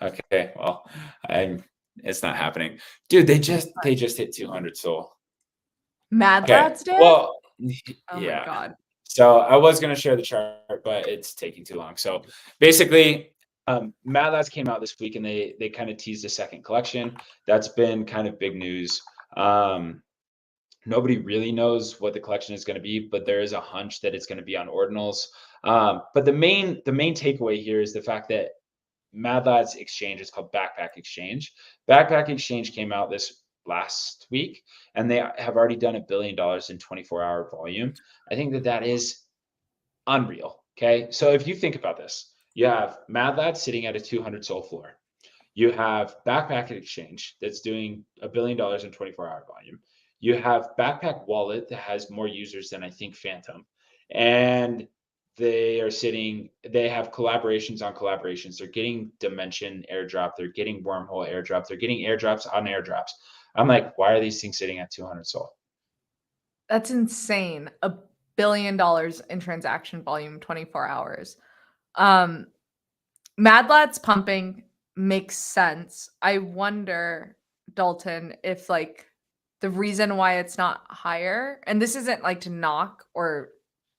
Okay, well, it's not happening, dude. They just hit 200 soul. Mad Okay, Lads did? well, Oh my yeah. god. So I was going to share the chart, but it's taking too long. So basically, Mad Lads came out this week and they kind of teased a second collection. That's been kind of big news. Nobody really knows what the collection is going to be, but there is a hunch that it's going to be on Ordinals. But the main takeaway here is the fact that Mad Lads exchange is called Backpack Exchange. Backpack Exchange came out this last week, and they have already done $1 billion in 24-hour volume. I think that is unreal. Okay, so if you think about this, you have Mad Lads sitting at a 200 soul floor. You have Backpack Exchange that's doing $1 billion in 24-hour volume. You have Backpack Wallet that has more users than I think Phantom, and they have collaborations on collaborations. They're getting Dimension airdrop. They're getting Wormhole airdrop. They're getting airdrops on airdrops. I'm like, why are these things sitting at 200 soul? That's insane. $1 billion in transaction volume, 24 hours. Mad Lads pumping makes sense. I wonder, Dalton, if like the reason why it's not higher, and this isn't like to knock or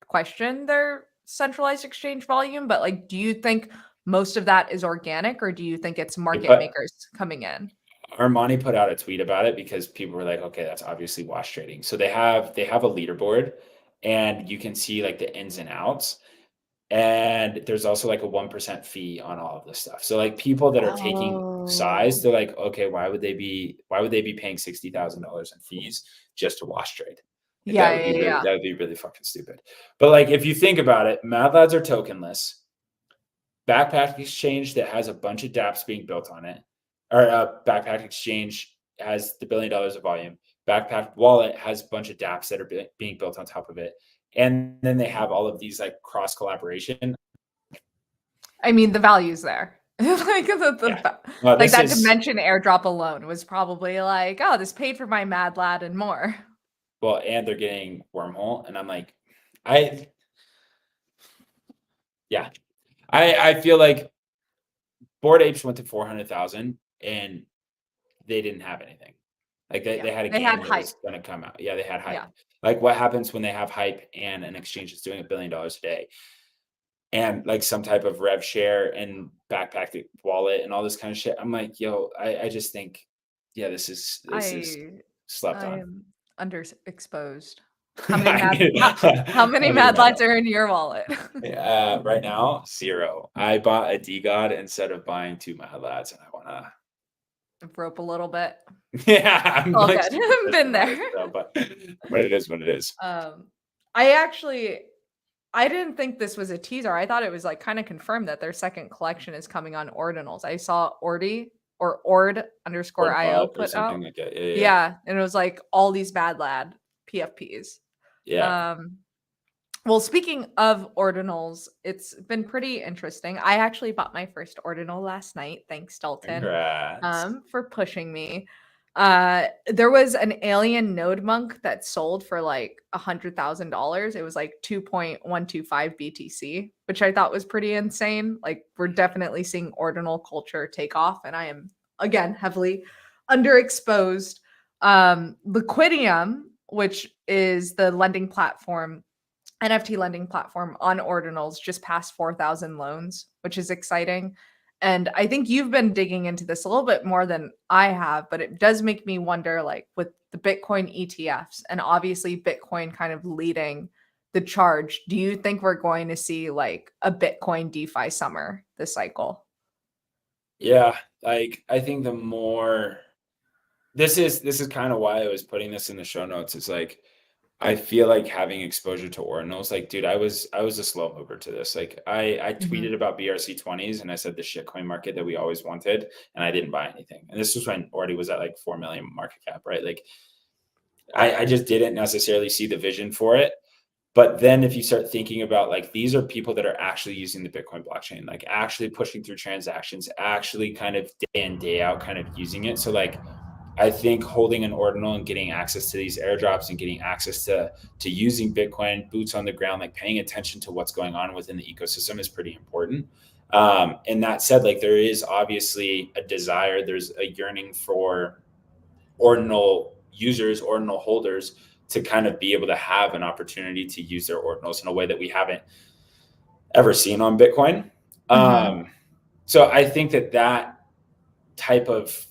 question their centralized exchange volume, but like, do you think most of that is organic, or do you think it's market makers coming in? Armani put out a tweet about it because people were like, okay, that's obviously wash trading. So they have a leaderboard, and you can see like the ins and outs. And there's also like a 1% fee on all of this stuff. So like people that are taking size, they're like, okay, why would they be paying $60,000 in fees just to wash trade? Like, that would be really fucking stupid. But like, if you think about it, Mad Lads are tokenless. Backpack Exchange that has a bunch of dApps being built on it, or Backpack Exchange has the $1 billion of volume. Backpack Wallet has a bunch of dApps that are being built on top of it. And then they have all of these like cross collaboration. I mean, the value's there. Like that Dimension airdrop alone was probably like, oh, this paid for my Mad Lad and more. Well, and they're getting Wormhole, and I'm like, I feel like Bored Apes went to 400,000 and they didn't have anything. Like they had a game that was going to come out. Yeah, they had hype. Yeah. Like what happens when they have hype and an exchange is doing $1 billion a day, and like some type of rev share and Backpack Wallet and all this kind of shit. I'm like, yo, I just think, this is slept on. I'm underexposed. How many Mad Lads are in your wallet? Right now, 0. I bought a DGOD instead of buying 2 Mad Lads, and I want to rope a little bit. Yeah, I'm like good. Been there. But it is what it is. I didn't think this was a teaser. I thought it was like kind of confirmed that their second collection is coming on Ordinals. I saw Ord_IO put out. Like that. Yeah, and it was like all these Mad Lad PFPs. Yeah. Well, speaking of Ordinals, it's been pretty interesting. I actually bought my first Ordinal last night. Thanks, Dalton, for pushing me. There was an alien node monk that sold for like $100,000. It was like 2.125 BTC, which I thought was pretty insane. Like we're definitely seeing Ordinal culture take off, and I am again heavily underexposed. Liquidium, which is the lending platform, NFT lending platform on Ordinals, just passed 4,000 loans, which is exciting. And I think you've been digging into this a little bit more than I have, but it does make me wonder, like with the Bitcoin ETFs and obviously Bitcoin kind of leading the charge, do you think we're going to see like a Bitcoin DeFi summer this cycle? Yeah, Like, I think the more this is kind of why I was putting this in the show notes. It's like I feel like having exposure to ordinals, like, dude, I was a slow mover to this. Like, I Mhm. tweeted about BRC20s and I said the shitcoin market that we always wanted, and I didn't buy anything. And this was when Ordi was at like 4 million market cap, right? Like, I just didn't necessarily see the vision for it. But then if you start thinking about, like, these are people that are actually using the Bitcoin blockchain, like actually pushing through transactions, actually kind of day in, day out, kind of using it. So like, I think holding an ordinal and getting access to these airdrops and getting access to using Bitcoin, boots on the ground, like paying attention to what's going on within the ecosystem is pretty important. And that said, like, there is obviously a desire, there's a yearning for ordinal users, ordinal holders, to kind of be able to have an opportunity to use their ordinals in a way that we haven't ever seen on Bitcoin. Mhm. So I think that type of,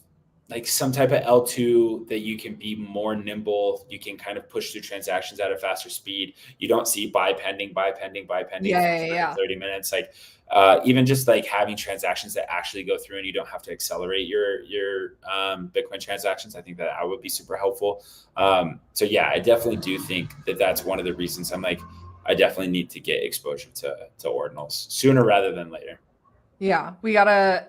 like, some type of L2 that you can be more nimble, you can kind of push through transactions at a faster speed. You don't see buy pending Yeah, for yeah, yeah. 30 minutes. Like, even just like having transactions that actually go through and you don't have to accelerate your Bitcoin transactions. I think that would be super helpful. So yeah, I definitely do think that that's one of the reasons I'm like, I definitely need to get exposure to ordinals sooner rather than later. Yeah, we gotta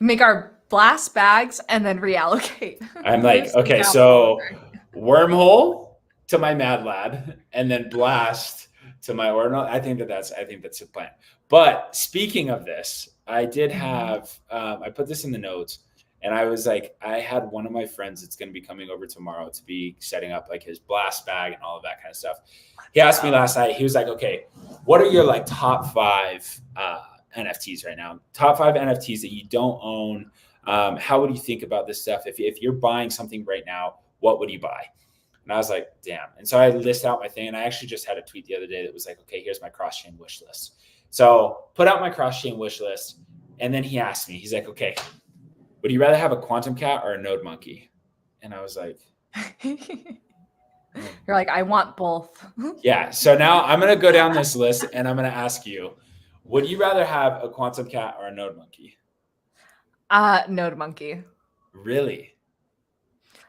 make our blast bags and then reallocate, I'm move like, some okay, capital so over. wormhole to my mad lad and then blast to my ordinal. I think that's the plan. But speaking of this, I did Mhm. have, I put this in the notes, and I was like, I had one of my friends that's going to be coming over tomorrow to be setting up like his blast bag and all of that kind of stuff. He Let's asked me go. last night, he was like, okay, what are your like top five NFTs right now? Top five NFTs that you don't own. How would you think about this stuff? If you're buying something right now, what would you buy? And I was like, damn. And so I list out my thing. And I actually just had a tweet the other day that was like, okay, here's my cross chain wish list. So put out my cross chain wish list. And then he asked me, he's like, okay, would you rather have a quantum cat or a node monkey? And I was like, You're like, I want both. yeah. So now I'm going to go down this list and I'm going to ask you, would you rather have a quantum cat or a node monkey? Node monkey. Really?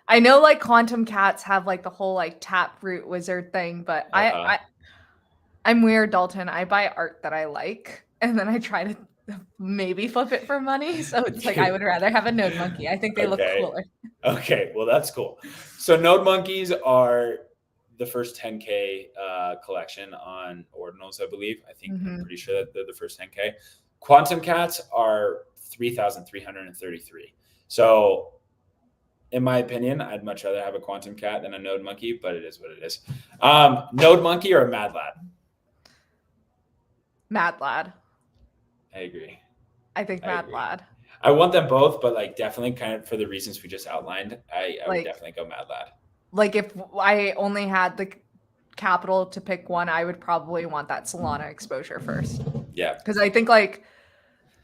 I know like quantum cats have like the whole like tap root wizard thing, but Uh-huh. I'm weird, Dalton. I buy art that I like and then I try to maybe flip it for money. So it's like I would rather have a node monkey. I think they look Okay. cooler. Okay. Well, that's cool. So node monkeys are the first 10K collection on ordinals, I believe. I'm Mhm. pretty sure that they're the first 10K. Quantum cats are 3,333. So in my opinion, I'd much rather have a quantum cat than a node monkey, but it is what it is. Node monkey or a mad lad? Mad lad. I agree. I think I mad agree. lad. I want them both, but like definitely kind of for the reasons we just outlined, I would Like definitely go mad lad. like if I only had the capital to pick one, I would probably want that Solana exposure first. Yeah. Because I think like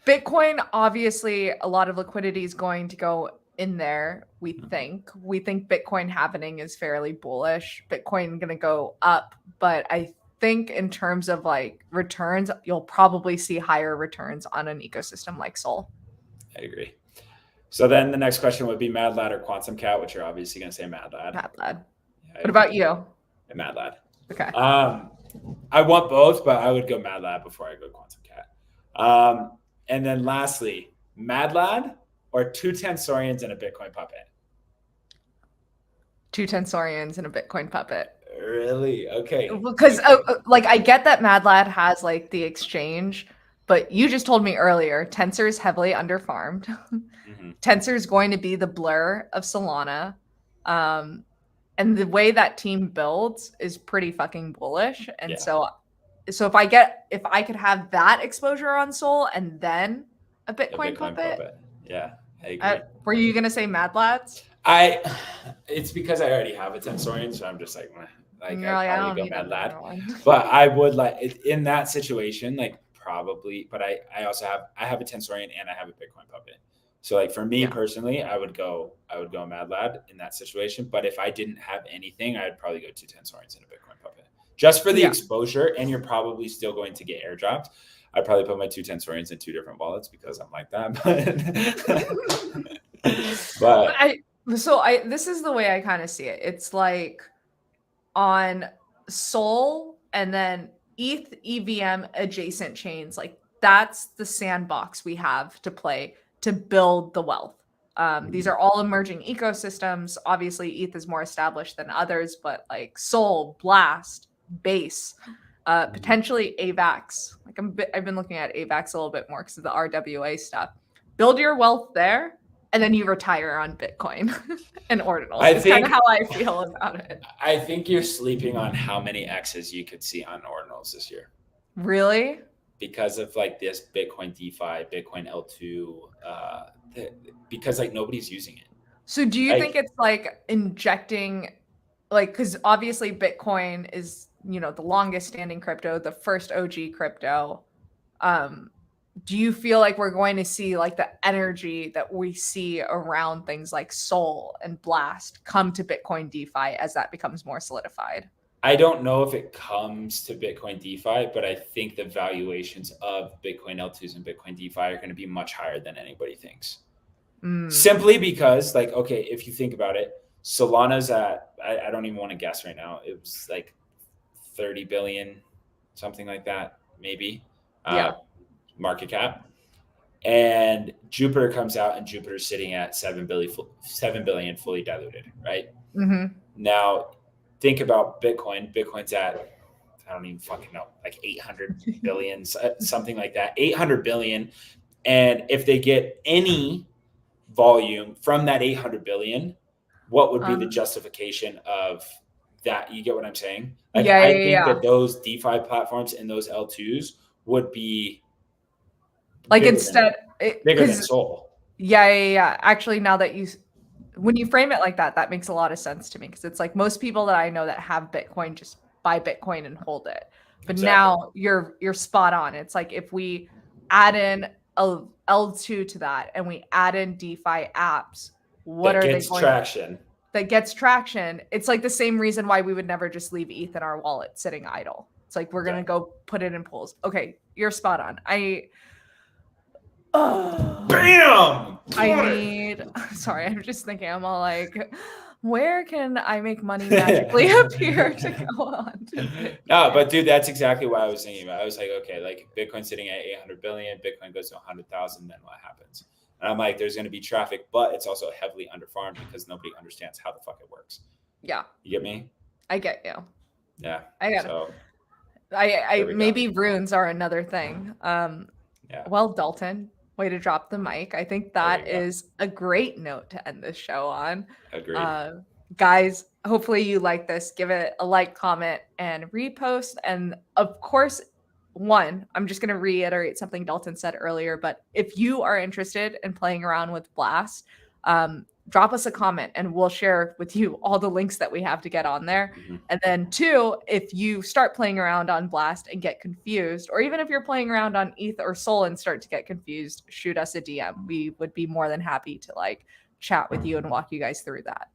Bitcoin, obviously, a lot of liquidity is going to go in there. We think Bitcoin happening is fairly bullish. Bitcoin going to go up, but I think in terms of like returns, you'll probably see higher returns on an ecosystem like Sol. I agree. So then the next question would be Mad Lad or Quantum Cat, which you're obviously going to say Mad Lad. Mad lad. Yeah, I What about agree. you? Mad Lad. Okay. I want both, but I would go Mad Lad before I go Quantum Cat. And then lastly, Mad Lad or two Tensorians and a Bitcoin puppet? Two Tensorians and a Bitcoin puppet. Really? Okay. Because Okay. like I get that Mad Lad has like the exchange, but you just told me earlier, Tensor is heavily underfarmed. Mhm. Tensor is going to be the blur of Solana. And the way that team builds is pretty fucking bullish. And Yeah. so if I could have that exposure on Sol and then a A Bitcoin Bitcoin puppet, puppet. Yeah, I agree. were you gonna say Mad Lads? I it's because I already have a Tensorian, so I'm just like, meh. And Like you're I'd like, I probably don't go need Mad Lad. another one. But I would like in that situation, like probably, but I also have a Tensorian and I have a Bitcoin puppet. So like for me Yeah. personally, I would go Mad Lad in that situation. But if I didn't have anything, I'd probably go two Tensorians and a Bitcoin puppet. Just for the Yeah. exposure, and you're probably still going to get airdropped. I'd probably put my 2 Tensorians in 2 different wallets because I'm like that. But this is the way I kind of see it. It's like on Sol and then ETH, EVM adjacent chains, like that's the sandbox we have to play to build the wealth. These are all emerging ecosystems. Obviously, ETH is more established than others, but like Sol, Blast, Base, potentially AVAX. Like I've been looking at AVAX a little bit more because of the RWA stuff. Build your wealth there, and then you retire on Bitcoin and Ordinals. It's kind of how I feel about it. I think you're sleeping on how many X's you could see on Ordinals this year. Really? Because of like this Bitcoin DeFi, Bitcoin L2, because like nobody's using it. So do you think it's like injecting, like, because obviously Bitcoin is, the longest standing crypto, the first OG crypto. Do you feel like we're going to see like the energy that we see around things like Sol and Blast come to Bitcoin DeFi as that becomes more solidified? I don't know if it comes to Bitcoin DeFi, but I think the valuations of Bitcoin L2s and Bitcoin DeFi are going to be much higher than anybody thinks. Simply because, like, okay, if you think about it, Solana's at, I don't even want to guess right now. It was like 30 billion, something like that, maybe. Market cap. And Jupiter comes out and Jupiter's sitting at 7 billion fully diluted, right? Now, think about Bitcoin. Bitcoin's at, I don't even fucking know, like 800 billion, something like that, 800 billion. And if they get any volume from that 800 billion, what would be the justification of that? You get what I'm saying? Like, I think that those DeFi platforms and those L2s would be like bigger than Sol. Yeah. Actually, now that when you frame it like that, that makes a lot of sense to me, because it's like most people that I know that have Bitcoin just buy Bitcoin and hold it. But now you're spot on. It's like if we add in a L2 to that and we add in DeFi apps, what are they going traction? That gets traction. It's like the same reason why we would never just leave ETH in our wallet sitting idle. It's like we're gonna go put it in pools. Okay, you're spot on. Bam! Sorry, I'm just thinking, I'm all like, where can I make money magically appear to go on? No, but dude, that's exactly what I was thinking about. I was like, okay, like Bitcoin's sitting at 800 billion, Bitcoin goes to 100,000, then what happens? And I'm like, there's going to be traffic, but it's also heavily underfarmed because nobody understands how the fuck it works. Yeah. You get me? I get you. Yeah. I get it. Maybe runes are another thing. Well, Dalton, way to drop the mic. I think that is a great note to end this show on. Agreed. Guys, hopefully you like this. Give it a like, comment, and repost. And of course, I'm just going to reiterate something Dalton said earlier, but if you are interested in playing around with Blast, drop us a comment and we'll share with you all the links that we have to get on there. And then 2, if you start playing around on Blast and get confused, or even if you're playing around on ETH or Sol and start to get confused, shoot us a DM. We would be more than happy to like chat with you and walk you guys through that.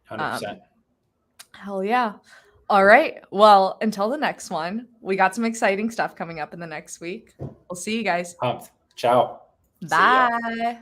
100%. Hell yeah. All right. Well, until the next one, we got some exciting stuff coming up in the next week. We'll see you guys. Pumped. Ciao. Bye.